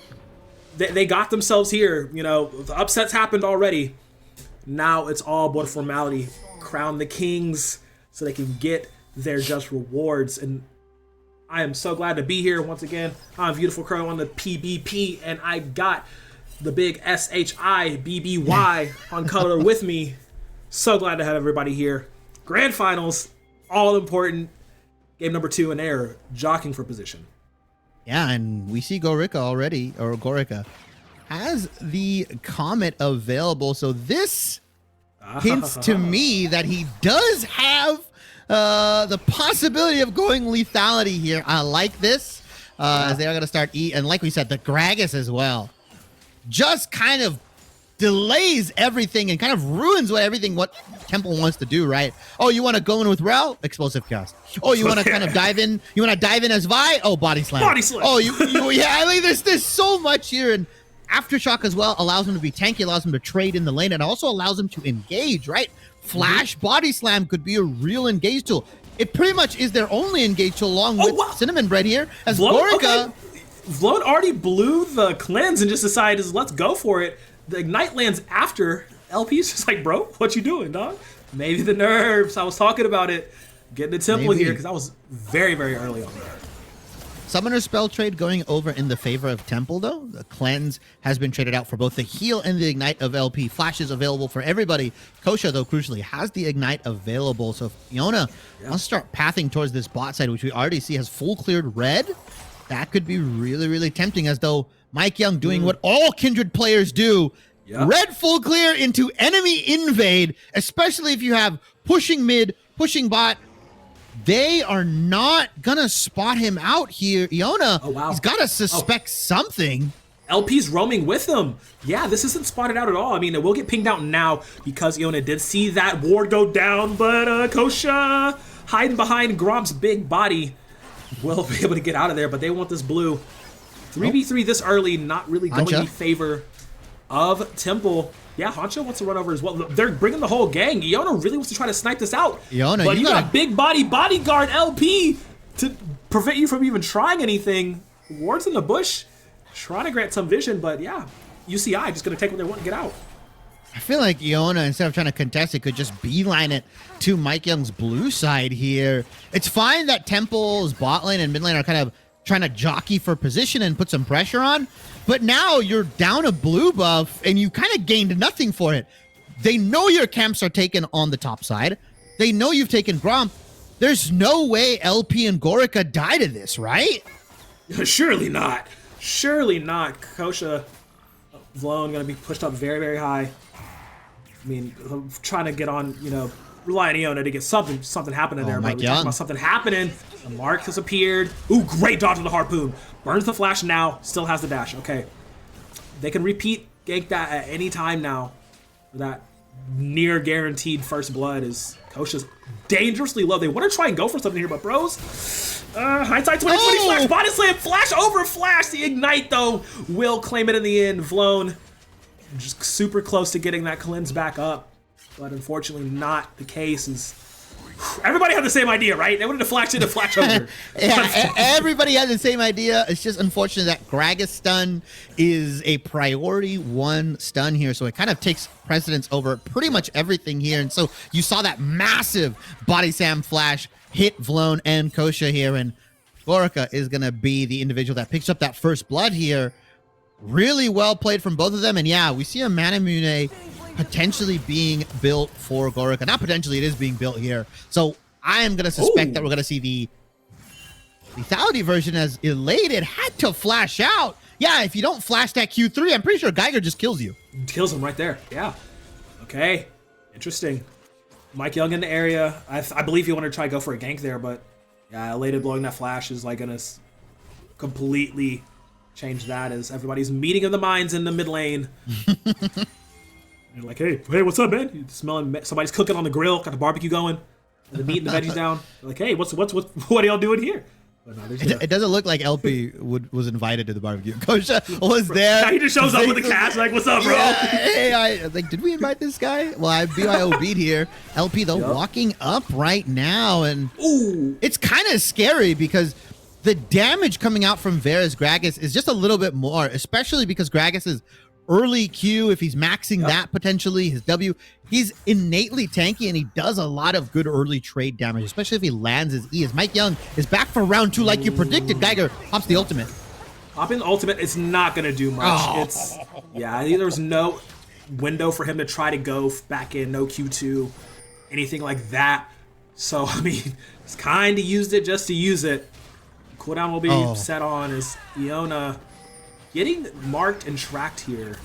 they got themselves here. The upsets happened already. Now it's all but a formality. Crown the kings so they can get their just rewards. And I am so glad to be here once again. I'm Beautiful Crow on the PBP, and I got the big SHIBBY on color with me. So glad to have everybody here. Grand Finals, all important. Game number 2, and they're jockeying for position. Yeah, and we see Gorica has the Comet available. So this hints to me that he does have the possibility of going lethality here. I like this, as they are going to start and like we said, the Gragas as well. Just kind of delays everything and kind of ruins what Temple wants to do, right? Oh, you want to go in with Rel? Explosive cast. Oh, you want to kind of dive in? You want to dive in as Vi? Oh, body slam. Oh, yeah, like there's so much here. And Aftershock as well allows him to be tanky, allows him to trade in the lane, and also allows him to engage, right? Flash body slam could be a real engage tool. It pretty much is their only engage tool, along with Cinnamon Bread here, as Gorica. Vlone already blew the cleanse and just decided, let's go for it. The Ignite lands after. LP's just like, bro, what you doing, dog? Maybe the nerves. I was talking about it. Getting the Temple here, because I was very, very early on that. Summoner spell trade going over in the favor of Temple, though. The Cleanse has been traded out for both the heal and the Ignite of LP. Flash is available for everybody. Kosha, though, crucially, has the Ignite available. So if Iona wants to start pathing towards this bot side, which we already see has full cleared red, that could be really, really tempting, as though Mike Young doing what all Kindred players do. Red full clear into enemy invade, especially if you have pushing mid, pushing bot. They are not gonna spot him out here. Iona, he's gotta suspect something. LP's roaming with him. Yeah, this isn't spotted out at all. I mean, it will get pinged out now because Iona did see that ward go down, but Kosha hiding behind Gromp's big body will be able to get out of there, but they want this blue. 3v3 this early, not really going in favor of Temple. Yeah, Hancho wants to run over as well. They're bringing the whole gang. Iona really wants to try to snipe this out. Iona, but you got big body bodyguard LP to prevent you from even trying anything. Wards in the bush, trying to grant some vision, but yeah, UCI just going to take what they want and get out. I feel like Iona, instead of trying to contest it, could just beeline it to Mike Young's blue side here. It's fine that Temple's bot lane and mid lane are kind of trying to jockey for position and put some pressure on, but now you're down a blue buff and you kind of gained nothing for it. They know your camps are taken on the top side. They know you've taken Gromp. There's no way LP and Gorica die to this, right? Surely not. Surely not. Kosha, Vlone going to be pushed up very, very high. I mean, I'm trying to get on, you know, rely on Iona to get something happening there. But we're talking about something happening. The mark has appeared. Ooh, great dodge with the harpoon. Burns the flash now. Still has the dash. Okay. They can repeat gank that at any time now. That near guaranteed first blood is Kosha's dangerously low. They want to try and go for something here, but bros. Hindsight 2020 flash. Body slam. Flash over flash. The ignite, though, will claim it in the end. Vlone just super close to getting that cleanse back up. But unfortunately not the case. Everybody had the same idea, right? They wanted to flash in and flash over. Yeah, everybody had the same idea. It's just unfortunate that Gragas stun is a priority 1 stun here, so it kind of takes precedence over pretty much everything here. And so you saw that massive body slam flash hit Vlone and Kosha here, and Gorica is going to be the individual that picks up that first blood here. Really well played from both of them, and yeah, we see a Manamune potentially being built for Gorica. Not potentially, it is being built here. So I am going to suspect that we're going to see the lethality version as Elated had to flash out. Yeah, if you don't flash that Q3, I'm pretty sure Geiger just kills you. Kills him right there, yeah. Okay, interesting. Mike Young in the area. I believe he wanted to try to go for a gank there, but yeah, Elated blowing that flash is like going to completely change that as everybody's meeting of the minds in the mid lane. You're like, hey, what's up, man? You're smelling somebody's cooking on the grill, got the barbecue going, and the meat and the veggies down. You're like, hey, what are y'all doing here? But no, it doesn't look like LP was invited to the barbecue. Kosha was there. Now he just shows up with the cast, like, what's up, bro? Yeah, hey, like, did we invite this guy? Well, I BYOB'd here. LP, though, walking up right now, and it's kind of scary because the damage coming out from Varus Gragas is just a little bit more, especially because Gragas is early Q, if he's maxing that potentially, his W, he's innately tanky and he does a lot of good early trade damage, especially if he lands his E. As Mike Young is back for round 2 like you predicted, Geiger pops the ultimate. Popping the ultimate, it's not going to do much. There was no window for him to try to go back in, no Q2, anything like that. So, I mean, he's kind of used it just to use it. Cooldown will be set on as Iona getting marked and tracked here.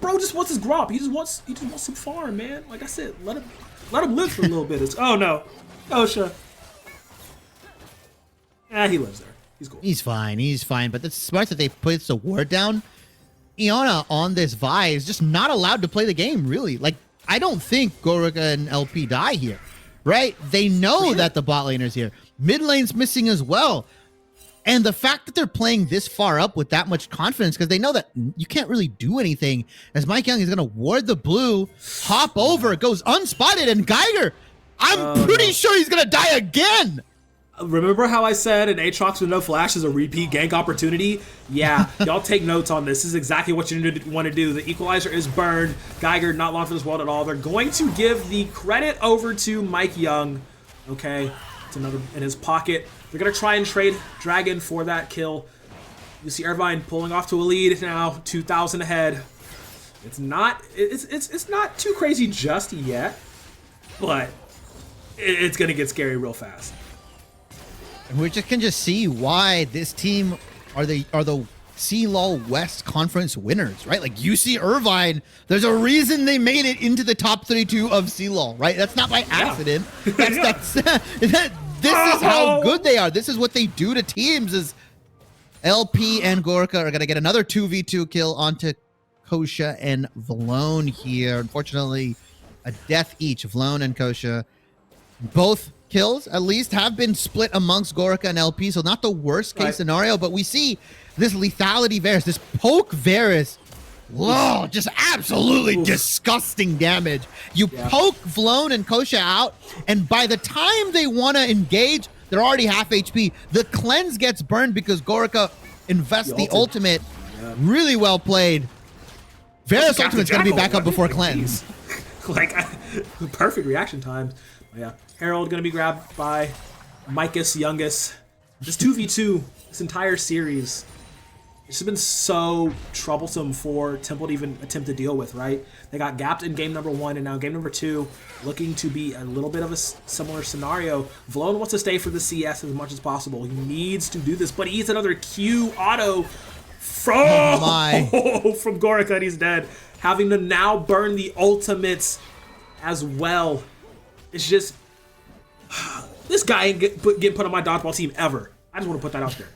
Bro just wants his grop. He just wants some farm, man. Like I said, let him live for a little bit. Oh no, Kosha. He lives there. He's cool. He's fine. But it's smart that they put the ward down. Iona on this Vi is just not allowed to play the game, really. Like, I don't think Gorica and LP die here, right? They know that the bot laner's here. Mid lane's missing as well. And the fact that they're playing this far up with that much confidence, because they know that you can't really do anything, as Mike Young is going to ward the blue, hop over, goes unspotted, and Geiger, I'm pretty sure he's going to die again. Remember how I said an Aatrox with no flash is a repeat gank opportunity? Yeah, y'all take notes on this. This is exactly what you want to do. The equalizer is burned. Geiger not long for this world at all. They're going to give the credit over to Mike Young, okay? It's another in his pocket. They're gonna try and trade Dragon for that kill. You see Irvine pulling off to a lead now, 2,000 ahead. It's not too crazy just yet, but it's gonna get scary real fast. And we can just see why this team are the CLOL West Conference winners, right? Like UC Irvine, there's a reason they made it into the top 32 of CLOL, right? That's not by accident. Yeah. This is how good they are. This is what they do to teams. Is LP and Gorka are gonna get another 2v2 kill onto Kosha and Vlone here. Unfortunately, a death each. Vlone and Kosha, both kills at least have been split amongst Gorka and LP, so not the worst case scenario, but we see this lethality Varus, this poke Varus, whoa, just absolutely disgusting damage. You poke Vlone and Kosha out, and by the time they want to engage, they're already half HP. The cleanse gets burned because Gorka invests the ultimate. Really well played. Varus ultimate's going to be back up before cleanse. Like, perfect reaction time. Yeah, Herald going to be grabbed by Micus Youngus. Just 2v2 this entire series. It's just been so troublesome for Temple to even attempt to deal with, right? They got gapped in game number 1, and now game number 2 looking to be a little bit of a similar scenario. Vlone wants to stay for the CS as much as possible. He needs to do this, but he eats another Q auto from, from Gorka, and he's dead. Having to now burn the ultimates as well. It's just, this guy ain't getting put on my dodgeball team ever. I just want to put that out there.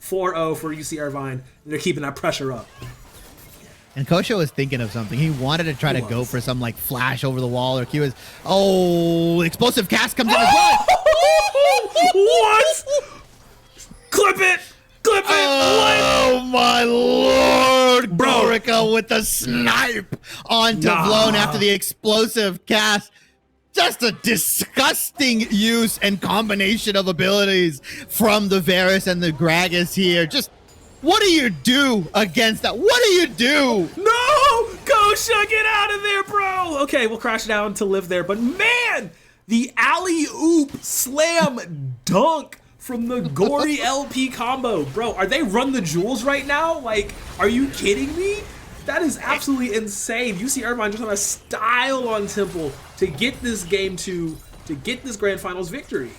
4-0 for UC Irvine. They're keeping that pressure up. And Kosha was thinking of something. He wanted to try to go for some like flash over the wall, or Q was, oh, explosive cast comes in as well. What? Clip it! Clip it! Oh my lord! Gorka with the snipe onto Vlone after the explosive cast. Just a disgusting use and combination of abilities from the Varus and the Gragas here. Just, what do you do against that? What do you do? No! Kosha, get out of there, bro! Okay, we'll crash down to live there, but man! The alley-oop slam dunk from the gory LP combo. Bro, are they run the jewels right now? Like, are you kidding me? That is absolutely insane. UC Irvine just on a style on Temple to get this game to get this grand finals victory.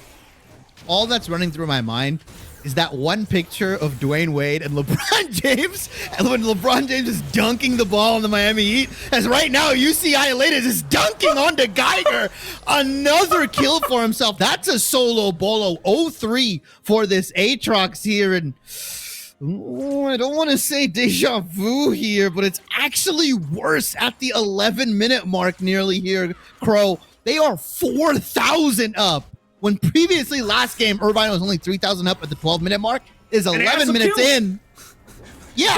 All that's running through my mind is that one picture of Dwayne Wade and LeBron James, and when LeBron James is dunking the ball on the Miami Heat, as right now UCI Latest is dunking onto Geiger. Another kill for himself. That's a solo bolo. 0-3 for this Aatrox here, and I don't want to say deja vu here, but it's actually worse at the 11-minute mark nearly here, Crow. They are 4,000 up. When previously last game, Irvine was only 3,000 up at the 12-minute mark. Is 11 minutes in. Yeah,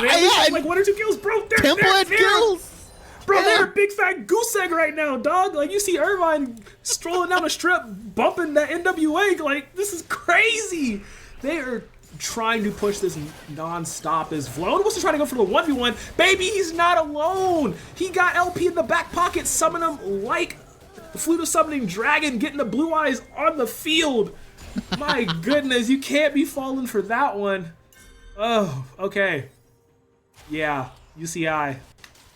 like 1 or 2 kills, bro. Temple had kills. Bro, they're a big fat goose egg right now, dog. Like, you see Irvine strolling down the strip, bumping that NWA. Like, this is crazy. They are trying to push this non-stop. As Vlone wants to try to go for the 1v1. Baby, he's not alone. He got LP in the back pocket, summon him like the Flute of Summoning Dragon, getting the blue eyes on the field. My goodness, you can't be falling for that one. Oh, okay. Yeah, UCI.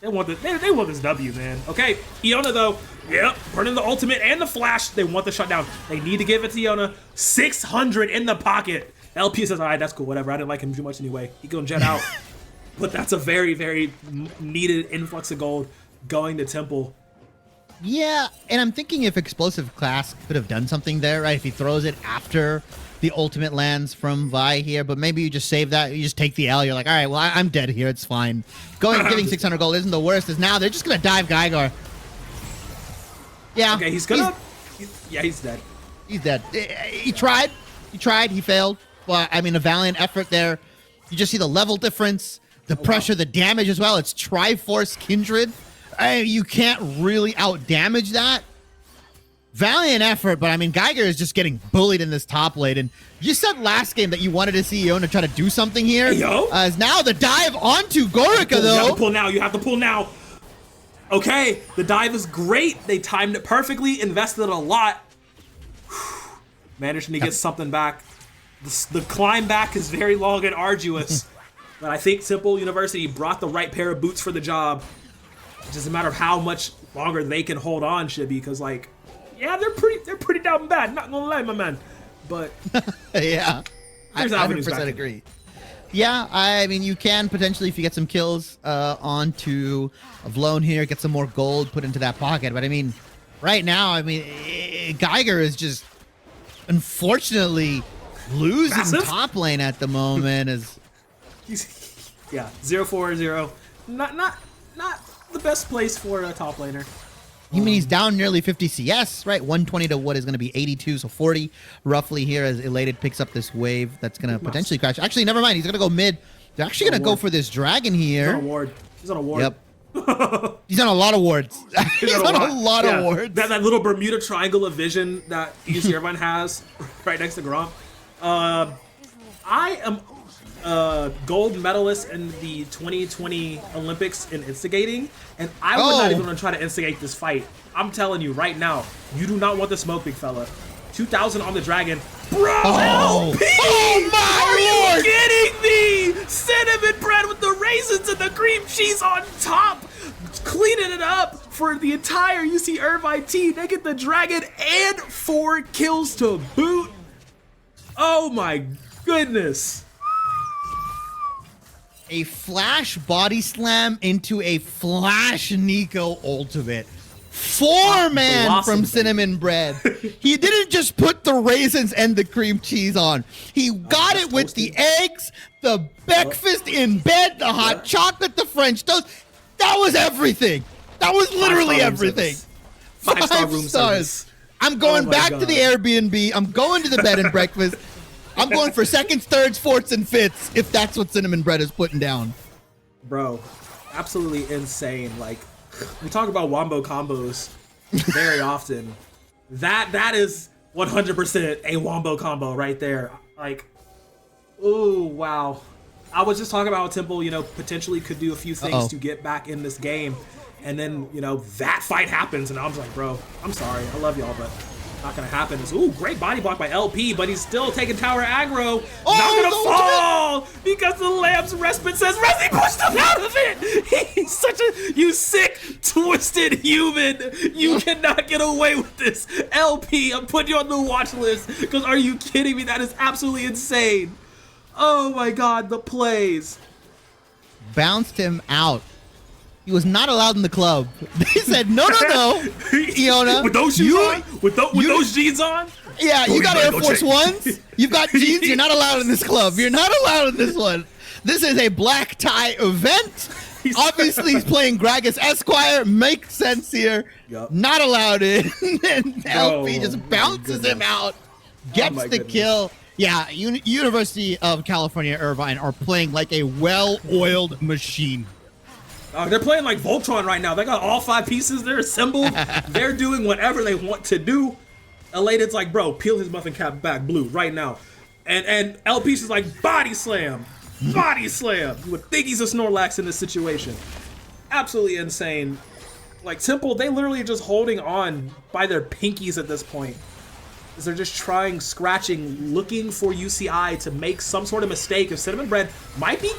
They want this W, man. Okay, Iona though. Yep, burning the ultimate and the flash. They want the shutdown. They need to give it to Iona. 600 in the pocket. LP says, all right, that's cool, whatever. I didn't like him too much anyway. He gonna jet out. But that's a very, very needed influx of gold going to Temple. Yeah, and I'm thinking if Explosive Class could have done something there, right? If he throws it after the ultimate lands from Vi here, but maybe you just save that. You just take the L. You're like, all right, well, I'm dead here. It's fine. Giving 600 gold isn't the worst. Is now they're just going to dive Geiger. Yeah. Okay, he's dead. He's dead. He tried. He failed. Well, I mean, a valiant effort there. You just see the level difference, the pressure, the damage as well. It's Triforce Kindred. You can't really out-damage that. Valiant effort, but I mean, Geiger is just getting bullied in this top lane. And you said last game that you wanted to see Iona try to do something here. As now the dive onto Gorka, though. You have to pull now. Okay, the dive is great. They timed it perfectly, invested a lot. managing to get something back. The climb back is very long and arduous, but I think Temple University brought the right pair of boots for the job. It's just a matter of how much longer they can hold on, Shibby, because like, yeah, they're pretty down bad. Not gonna lie, my man. But yeah, I 100% agree. Yeah, I mean, you can potentially, if you get some kills onto Vlone here, get some more gold put into that pocket. But I mean, right now, I mean, Geiger is just unfortunately losing Massive? top lane at the moment. Yeah, 0-4-0. Not the best place for a top laner. I mean, he's down nearly 50 CS, right? 120 to what is going to be 82, so 40 roughly here as Elated picks up this wave that's going to potentially crash. Actually, never mind. He's going to go mid. They're actually going to go for this dragon here. He's on a ward. He's on a ward. Yep. He's on a lot of wards. He's on a lot of wards. That little Bermuda Triangle of vision that UC Irvine has right next to Gromp. I am gold medalist in the 2020 Olympics in instigating, and I would not even want to try to instigate this fight. I'm telling you right now, you do not want the smoke, big fella. 2,000 on the dragon. Bro, LP! Oh my Are you kidding me? Cinnamon bread with the raisins and the cream cheese on top. Cleaning it up for the entire UC Irvine team. They get the dragon and 4 kills to boot. Oh my goodness. A flash body slam into a flash Nico ultimate. 4-man from Cinnamon Bread. He didn't just put the raisins and the cream cheese on. He got it with the eggs, the breakfast in bed, the hot chocolate, the French toast. That was everything. That was literally everything. 5-star room service. I'm going back to the Airbnb. I'm going to the bed and breakfast. I'm going for seconds, thirds, fourths, and fifths if that's what Cinnamon Bread is putting down. Bro, absolutely insane. Like, we talk about wombo combos very often. That is 100% a wombo combo right there. Like, ooh, wow. I was just talking about how Temple, you know, potentially could do a few things to get back in this game. And then, you know, that fight happens, and I was like, bro, I'm sorry. I love y'all, but not gonna happen. Ooh, great body block by LP, but he's still taking tower aggro. Not gonna fall because the Lamb's respite says Resi pushed him out of it. He's such a, you sick, twisted human. You cannot get away with this. LP, I'm putting you on the watch list because are you kidding me? That is absolutely insane. Oh my God, the plays. Bounced him out. He was not allowed in the club. They said, no, Iona. With those shoes on? With those jeans on? Yeah, you got Air Force Ones. You've got jeans. You're not allowed in this club. You're not allowed in this one. This is a black tie event. Obviously, he's playing Gragas Esquire. Makes sense here. Yep. Not allowed in. And LP just bounces him out. Gets the kill. Yeah, University of California, Irvine are playing like a well-oiled machine. They're playing like Voltron right now. They got all 5 pieces. They're assembled. They're doing whatever they want to do. Elated's like, bro, peel his muffin cap back blue right now. And LP's is like, body slam. Body slam. You would think he's a Snorlax in this situation. Absolutely insane. Like, Temple, they literally are just holding on by their pinkies at this point. They're just trying, scratching, looking for UCI to make some sort of mistake. If Cinnamon Bread might be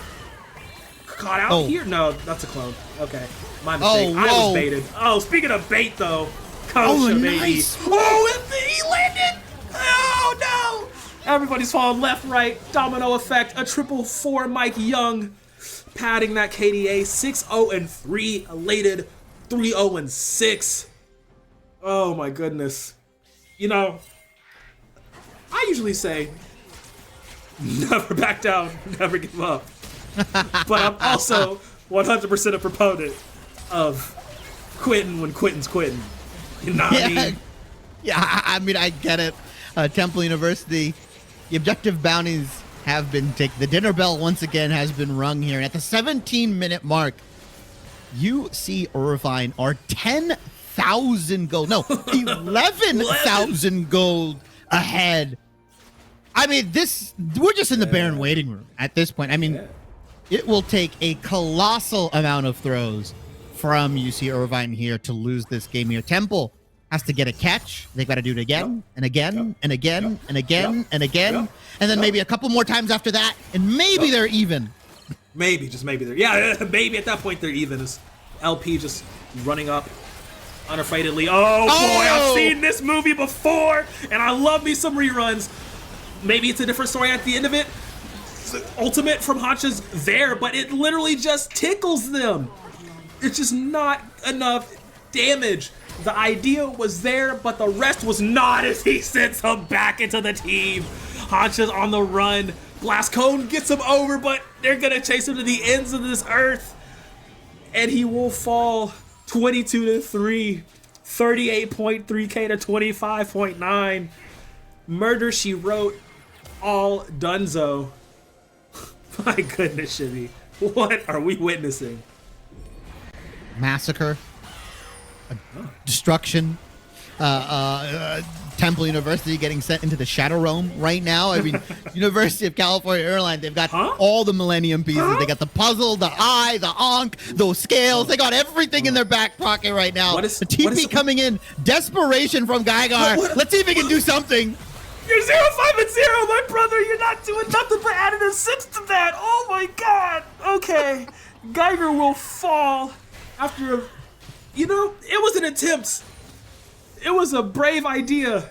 caught out here? No, that's a clone. Okay, my mistake. I was baited. Oh, speaking of bait, though. Kosha, baby. Nice. Oh, and he landed. Oh, no. Everybody's falling left, right. Domino effect. A 4-4 Mike Young. Padding that KDA. 6-0-3. Elated. 3-0-6. Oh, my goodness. You know, I usually say, never back down, never give up. But I'm also 100% a proponent of quitting when quitting's quitting. You know what I mean? Yeah, I mean, I get it. Temple University, the objective bounties have been taken. The dinner bell once again has been rung here. And at the 17-minute mark, UC Irvine are 10,000 gold. No, 11,000 gold ahead. I mean, we're just in the Baron waiting room at this point. I mean, it will take a colossal amount of throws from UC Irvine here to lose this game here. Temple has to get a catch. They got to do it again and again and again and again and Yep. and then maybe a couple more times after that, and maybe they're even. Maybe, just maybe they're... Yeah, maybe at that point they're even. As LP just running up unaffraidly. Oh, boy, I've seen this movie before, and I love me some reruns. Maybe it's a different story at the end of it. Ultimate from Hancha's there, but it literally just tickles them. It's just not enough damage. The idea was there, but the rest was not as he sends him back into the team. Hancha's on the run. Blast Cone gets him over, but they're gonna chase him to the ends of this earth. And he will fall 22-3, 38.3K to 25.9. Murder, She Wrote, all donezo. My goodness, Shimmy. What are we witnessing? Massacre, destruction, Temple University getting sent into the Shadow Realm right now. I mean, University of California Airlines, they've got all the Millennium pieces. They got the puzzle, the eye, the Ankh, those scales. They got everything in their back pocket right now. The TP coming in, desperation from Gygar. Let's see if he can do something. You're 0-5-0, my brother. You're not doing nothing but adding a 6 to that. Oh my God. Okay. Geiger will fall after it was an attempt. It was a brave idea.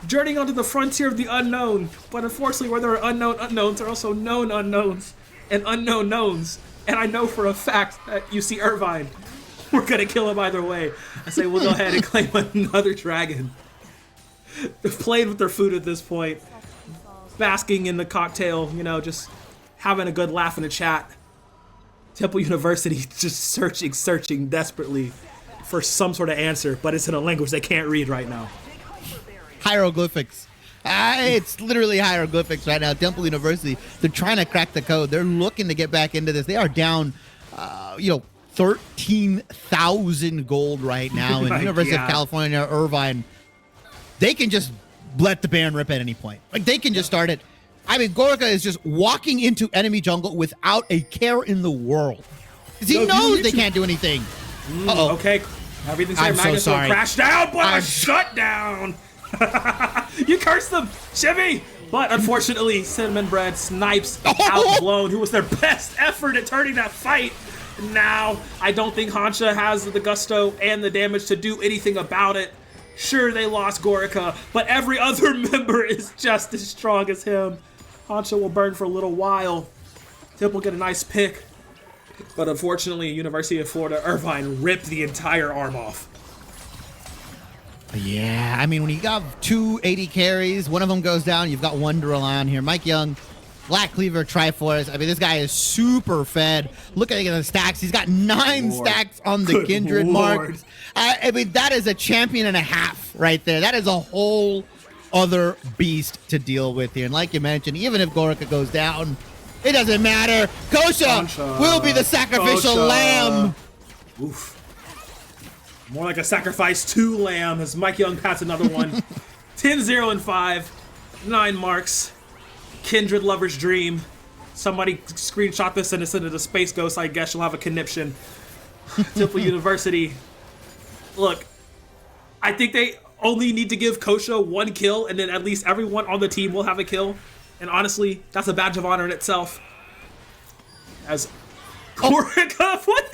Journeying onto the frontier of the unknown. But unfortunately, where there are unknown unknowns, there are also known unknowns and unknown knowns. And I know for a fact that UC Irvine, we're going to kill him either way. I say we'll go ahead and claim another dragon. They've played with their food at this point, basking in the cocktail, just having a good laugh in the chat. Temple University just searching desperately for some sort of answer, but it's in a language they can't read right now. Hieroglyphics. It's literally hieroglyphics right now. Temple University, they're trying to crack the code. They're looking to get back into this. They are down, 13,000 gold right now. And University of California, Irvine, they can just let the Baron rip at any point. Like, they can just start it. I mean, Gorica is just walking into enemy jungle without a care in the world. Because he knows they can't do anything. Uh-oh. Okay, everything's there. Magnus will crash down, but a shutdown. You cursed them, Chevy. But unfortunately, Cinnamon Bread snipes outblown, who was their best effort at turning that fight. Now, I don't think Hancha has the gusto and the damage to do anything about it. Sure, they lost Gorica, but every other member is just as strong as him. Hancha will burn for a little while. Tip will get a nice pick. But unfortunately, University of Florida Irvine ripped the entire arm off. Yeah, I mean, when you got 2 80 carries, one of them goes down, you've got one to rely on here. Mike Young, Black Cleaver, Triforce. I mean, this guy is super fed. Look at the stacks. He's got 9 stacks on the Kindred mark. I mean, that is a champion and a half right there. That is a whole other beast to deal with here. And like you mentioned, even if Gorica goes down, it doesn't matter. Kosha will be the sacrificial lamb. Oof. More like a sacrifice to lamb as Mike Young pats another one. 10-0-5, 9 marks. Kindred Lover's Dream. Somebody screenshot this and send it to Space Ghost. I guess you'll have a conniption. Temple University. Look, I think they only need to give Kosha 1 kill, and then at least everyone on the team will have a kill. And honestly, that's a badge of honor in itself. As Gorica, what?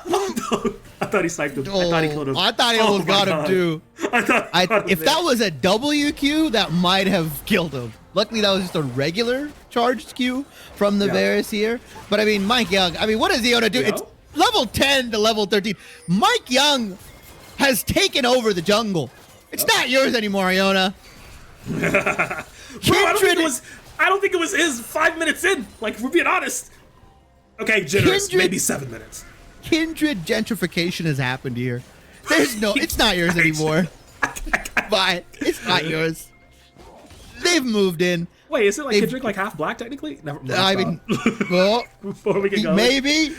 Oh, I thought he sniped him. I thought he killed him. I thought he almost got him too. If that was a WQ, that might have killed him. Luckily, that was just a regular charged Q from the Varus here. But I mean, Mike Young, I mean, what is Iona do? It's level 10 to level 13. Mike Young has taken over the jungle. It's not yours anymore, Iona. Bro, I don't think it was his 5 minutes in. Like, we're being honest. Okay, generous, maybe 7 minutes. Kindred gentrification has happened here. It's not yours anymore. Bye. It's not yours. They've moved in. Wait, is it like Kindred like half black technically? Never. I mean, well, before we get going, maybe.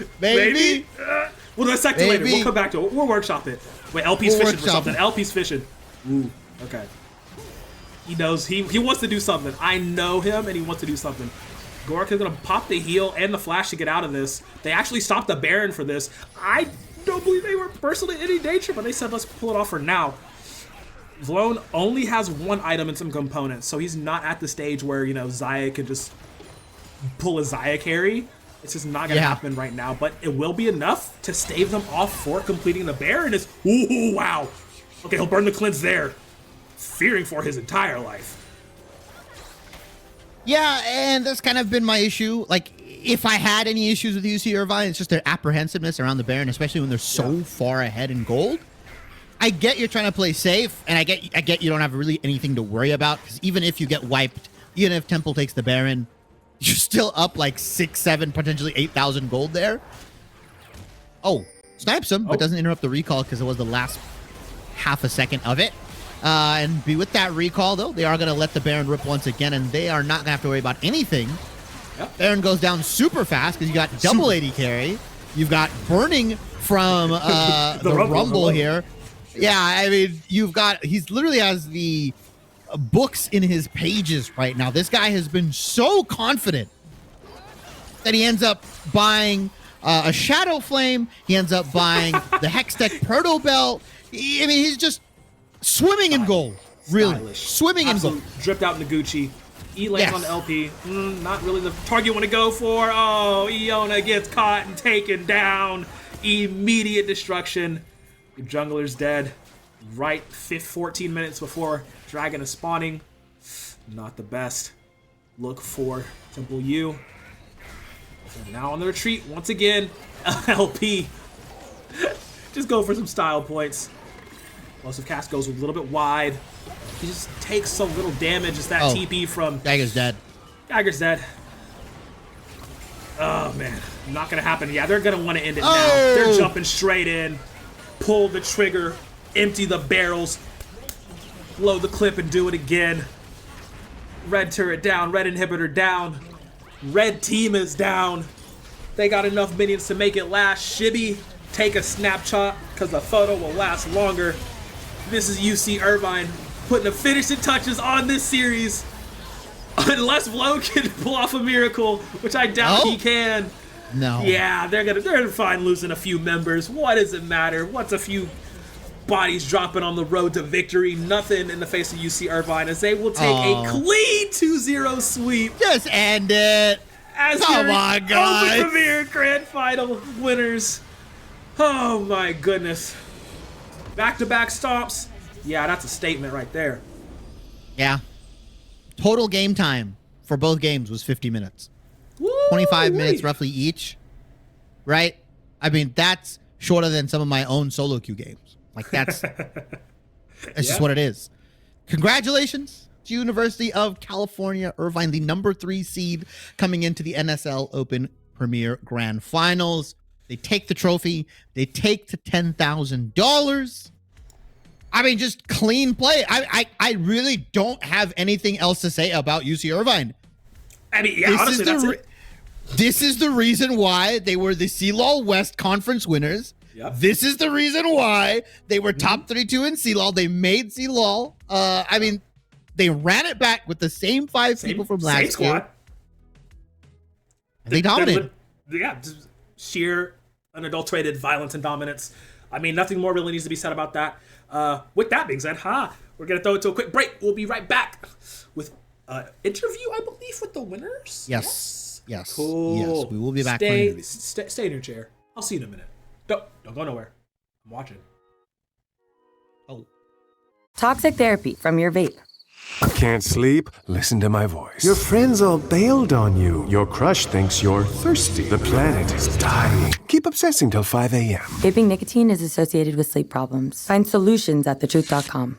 We'll dissect it later. We'll come back to it. We'll workshop it. Wait, LP's fishing for something. LP's fishing. Ooh, okay. He knows he wants to do something. I know him, and he wants to do something. Gorica's gonna pop the heal and the flash to get out of this. They actually stopped the Baron for this. I don't believe they were personally in any danger, but they said let's pull it off for now. Vlone only has one item and some components, so he's not at the stage where, you know, Xayah can just pull a Xayah carry. It's just not going to happen right now, but it will be enough to stave them off for completing the Baron. Ooh, wow. Okay, he'll burn the Cleanse there, fearing for his entire life. Yeah, and that's kind of been my issue. Like, if I had any issues with UC Irvine, it's just their apprehensiveness around the Baron, especially when they're so far ahead in gold. I get you're trying to play safe, and I get you don't have really anything to worry about, because even if you get wiped, even if Temple takes the Baron, you're still up like 6, 7, potentially 8,000 gold there. Oh, snipes him, but doesn't interrupt the recall because it was the last half a second of it. And with that recall, though, they are going to let the Baron rip once again, and they are not going to have to worry about anything. Yep. Baron goes down super fast because you got double AD carry. You've got burning from the Rumble here. Yeah, I mean, he's literally has the books in his pages right now. This guy has been so confident that he ends up buying a Shadow Flame. He ends up buying the Hextech Proto Belt. I mean, he's just swimming in gold. Really, swimming in gold. Dripped out in the Gucci. E lands on the LP. Not really the target you want to go for. Oh, Iona gets caught and taken down. Immediate destruction. Your jungler's dead. Right 14 minutes before Dragon is spawning. Not the best. Look for Temple U. So now on the retreat once again. LP. Just go for some style points. Explosive Cast goes a little bit wide. He just takes so little damage as that TP from... Dagger's dead. Dagger's dead. Oh, man. Not going to happen. Yeah, they're going to want to end it now. They're jumping straight in. Pull the trigger. Empty the barrels. Load the clip and do it again. Red turret down. Red inhibitor down. Red team is down. They got enough minions to make it last. Shibby, take a snapshot because the photo will last longer. This is UC Irvine putting the finishing touches on this series. Unless Vlo can pull off a miracle, which I doubt he can. No. Yeah, they're gonna find losing a few members. What does it matter? What's a few bodies dropping on the road to victory? Nothing in the face of UC Irvine, as they will take a clean 2-0 sweep. Just end it. As Come on, guys. Open Premier Grand Final winners. Oh my goodness. Back-to-back stomps. Yeah, that's a statement right there. Yeah. Total game time for both games was 50 minutes. Woo, 25 minutes roughly each. Right? I mean, that's shorter than some of my own solo queue games. Like, that's just what it is. Congratulations to University of California, Irvine, the #3 seed coming into the NSL Open Premier Grand Finals. They take the trophy. They take the $10,000. I mean, just clean play. I really don't have anything else to say about UC Irvine. I mean, yeah, honestly, that's it. This is the reason why they were the CLOL West Conference winners. Yep. This is the reason why they were top 32 in CLOL. They made CLOL. I mean, they ran it back with the same people from last year. They dominated. Yeah, just sheer, unadulterated violence and dominance. I mean, nothing more really needs to be said about that. With that being said, we're going to throw it to a quick break. We'll be right back with interview, I believe, with the winners. Yes. Cool. Yes, we will be back. Stay in your chair. I'll see you in a minute. Don't go nowhere. I'm watching. Toxic therapy from your vape. Can't sleep? Listen to my voice. Your friends all bailed on you. Your crush thinks you're thirsty. The planet is dying. Keep obsessing till 5 a.m. Vaping nicotine is associated with sleep problems. Find solutions at thetruth.com.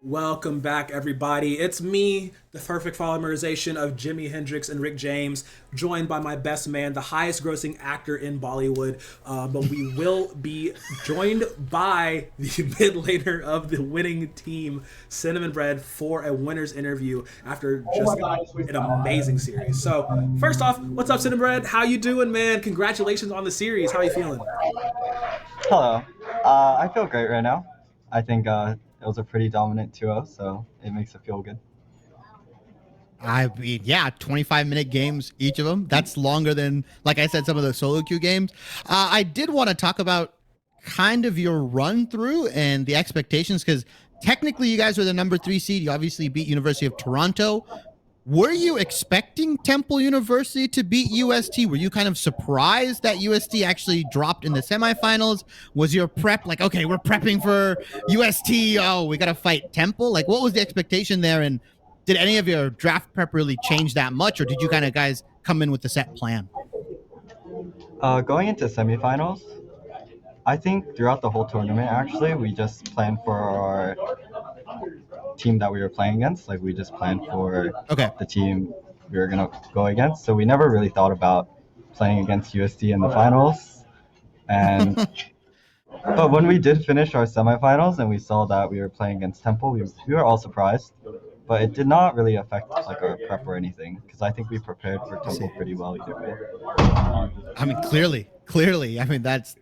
Welcome back, everybody. It's me, the perfect polymerization of Jimi Hendrix and Rick James, joined by my best man, the highest grossing actor in Bollywood. But we will be joined by the mid laner of the winning team, Cinnamon Bread, for a winner's interview after just an amazing series. So, first off, what's up, Cinnamon Bread? How you doing, man? Congratulations on the series. How are you feeling? Hello. I feel great right now. I think it was a pretty dominant 2-0, so it makes it feel good. I mean, yeah, 25-minute games, each of them. That's longer than, like I said, some of the solo queue games. I did want to talk about kind of your run through and the expectations, because technically you guys were the number 3 seed. You obviously beat University of Toronto. Were you expecting Temple University to beat UST? Were you kind of surprised that UST actually dropped in the semifinals? Was your prep like, okay, we're prepping for UST, oh, we got to fight Temple? Like, what was the expectation there? And did any of your draft prep really change that much? Or did you kind of guys come in with the set plan? Going into semifinals, I think throughout the whole tournament, actually, we just planned for our team that we were playing against. Like, we just planned for the team we were going to go against. So we never really thought about playing against UST in the finals. And but when we did finish our semifinals and we saw that we were playing against Temple, we were all surprised. But it did not really affect like our prep or anything, because I think we prepared for Temple pretty well either way. I mean, clearly. I mean, that's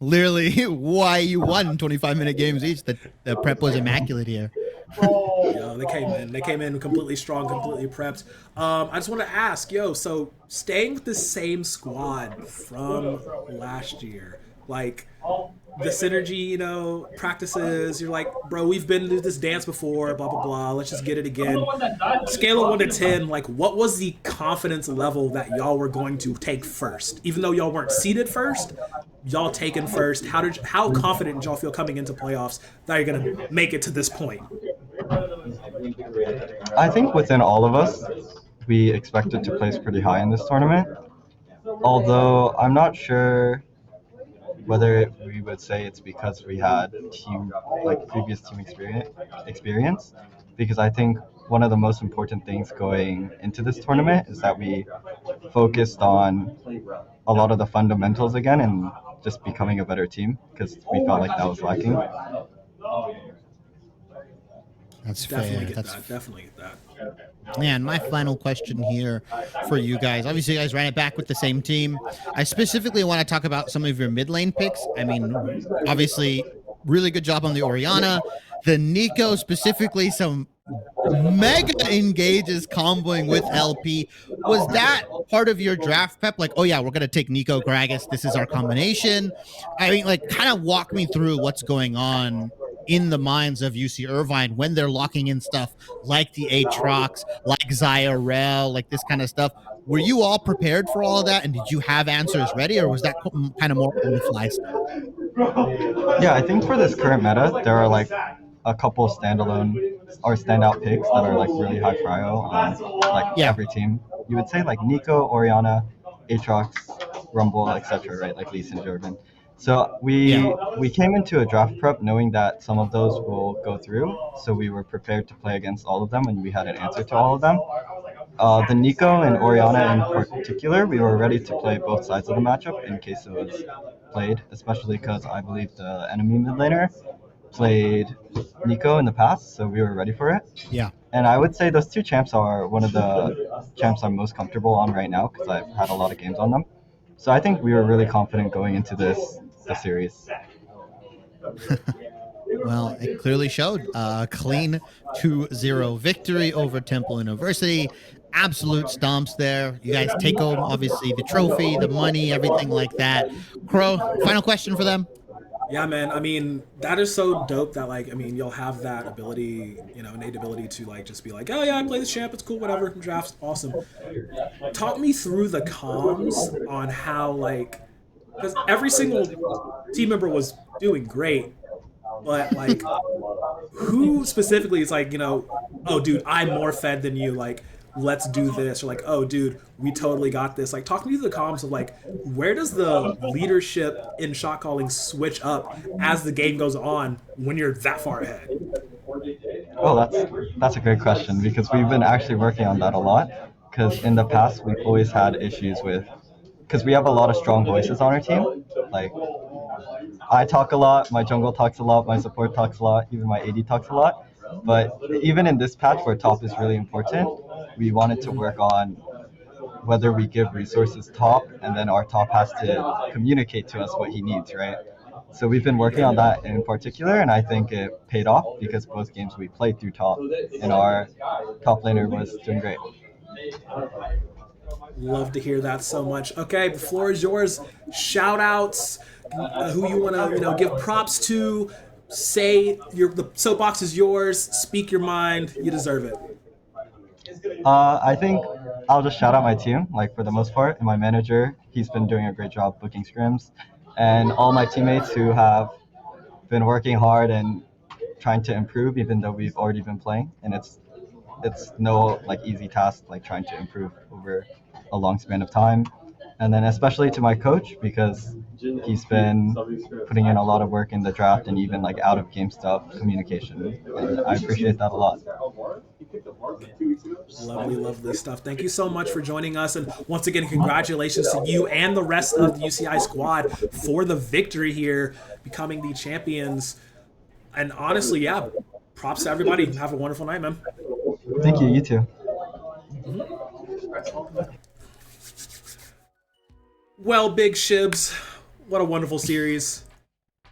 literally why you won 25-minute games each. The prep was immaculate here. Yo, they came in completely strong, completely prepped. I just want to ask, so staying with the same squad from last year, like the synergy, practices, you're like, bro, we've been to this dance before, blah, blah, blah, let's just get it again. Scale of 1 to 10, like, what was the confidence level that y'all were going to take first? Even though y'all weren't seeded first, y'all taken first. How confident did y'all feel coming into playoffs that you're going to make it to this point? I think within all of us, we expected to place pretty high in this tournament. Although I'm not sure whether we would say it's because we had previous team experience, because I think one of the most important things going into this tournament is that we focused on a lot of the fundamentals again and just becoming a better team, because we felt like that was lacking. That's Definitely fair. Definitely get that. Man, my final question here for you guys. Obviously, you guys ran it back with the same team. I specifically want to talk about some of your mid lane picks. I mean, obviously, really good job on the Orianna. The Nico, specifically, some mega engages comboing with LP. Was that part of your draft prep? Like, oh yeah, we're going to take Nico Gragas. This is our combination. I mean, like, kind of walk me through what's going on in the minds of UC Irvine when they're locking in stuff like the Aatrox, like Zyrel, like this kind of stuff. Were you all prepared for all of that, and did you have answers ready, or was that kind of more on the fly stuff? Yeah, I think for this current meta, there are like a couple standalone or standout picks that are like really high prio on every team. You would say like Nico, Orianna, Aatrox, Rumble, etc., right? Like Lee Sin, Jordan. So we came into a draft prep knowing that some of those will go through, so we were prepared to play against all of them, and we had an answer to all of them. The Nico and Orianna in particular, we were ready to play both sides of the matchup in case it was played, especially because I believe the enemy mid laner played Nico in the past, so we were ready for it. Yeah. And I would say those two champs are one of the champs I'm most comfortable on right now, because I've had a lot of games on them. So I think we were really confident going into the series. Well, it clearly showed. Clean 2-0 victory over Temple University. Absolute stomps there. You guys take home, obviously, the trophy, the money, everything like that. Crow, final question for them. Yeah, man. I mean, that is so dope that, like, I mean, you'll have that ability, innate ability to, like, just be like, oh, yeah, I play this champ. It's cool, whatever. Drafts, awesome. Talk me through the comms on how, like, because every single team member was doing great, but, like, who specifically is like, oh, dude, I'm more fed than you. Like, let's do this, or like, oh dude, we totally got this. Like, talk me through the comms of like, where does the leadership in shot calling switch up as the game goes on when you're that far ahead? Oh, that's a great question, because we've been actually working on that a lot. Because in the past we've always had issues with, because we have a lot of strong voices on our team. Like, I talk a lot, my jungle talks a lot, my support talks a lot, even my AD talks a lot. But even in this patch where top is really important, we wanted to work on whether we give resources top, and then our top has to communicate to us what he needs, right? So we've been working on that in particular, and I think it paid off, because both games we played through top, and our top laner was doing great. Love to hear that so much. Okay, the floor is yours. Shout outs, who you want to give props to. Say the soapbox is yours. Speak your mind. You deserve it. I think I'll just shout out my team, like, for the most part, and my manager. He's been doing a great job booking scrims, and all my teammates who have been working hard and trying to improve, even though we've already been playing, and it's no like easy task, like trying to improve over a long span of time. And then especially to my coach, because he's been putting in a lot of work in the draft and even like out of game stuff, communication, and I appreciate that a lot. Lovely, lovely stuff. Thank you so much for joining us, and once again, congratulations to you and the rest of the UCI squad for the victory here, becoming the champions. And honestly, yeah, props to everybody. Have a wonderful night, man. Thank you. You too. Well, Big Shibs, what a wonderful series.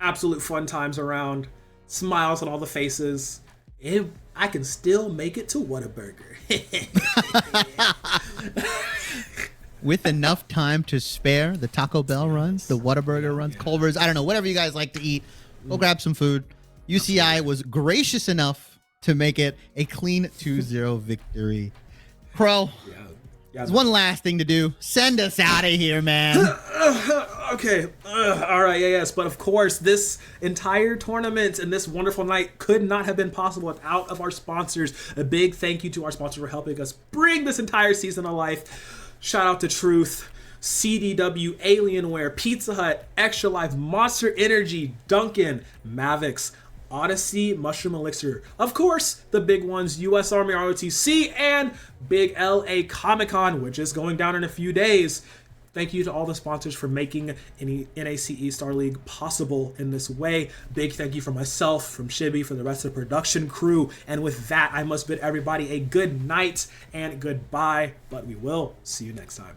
Absolute fun times around. Smiles on all the faces. And I can still make it to Whataburger. With enough time to spare, the Taco Bell runs, the Whataburger runs, Culver's, I don't know, whatever you guys like to eat, go grab some food. UCI was gracious enough to make it a clean 2-0 victory. Crow, there's one last thing to do. Send us out of here, man. Okay. All right. Yes. But of course, this entire tournament and this wonderful night could not have been possible without of our sponsors. A big thank you to our sponsors for helping us bring this entire season to life. Shout out to Truth, CDW, Alienware, Pizza Hut, Extra Life, Monster Energy, Dunkin', Mavix, Odyssey, Mushroom Elixir, of course, the big ones, US Army ROTC, and Big LA Comic-Con, which is going down in a few days. Thank you to all the sponsors for making any NACE Star League possible in this way. Big thank you from myself, from Shibby, for the rest of the production crew. And with that, I must bid everybody a good night and goodbye, but we will see you next time.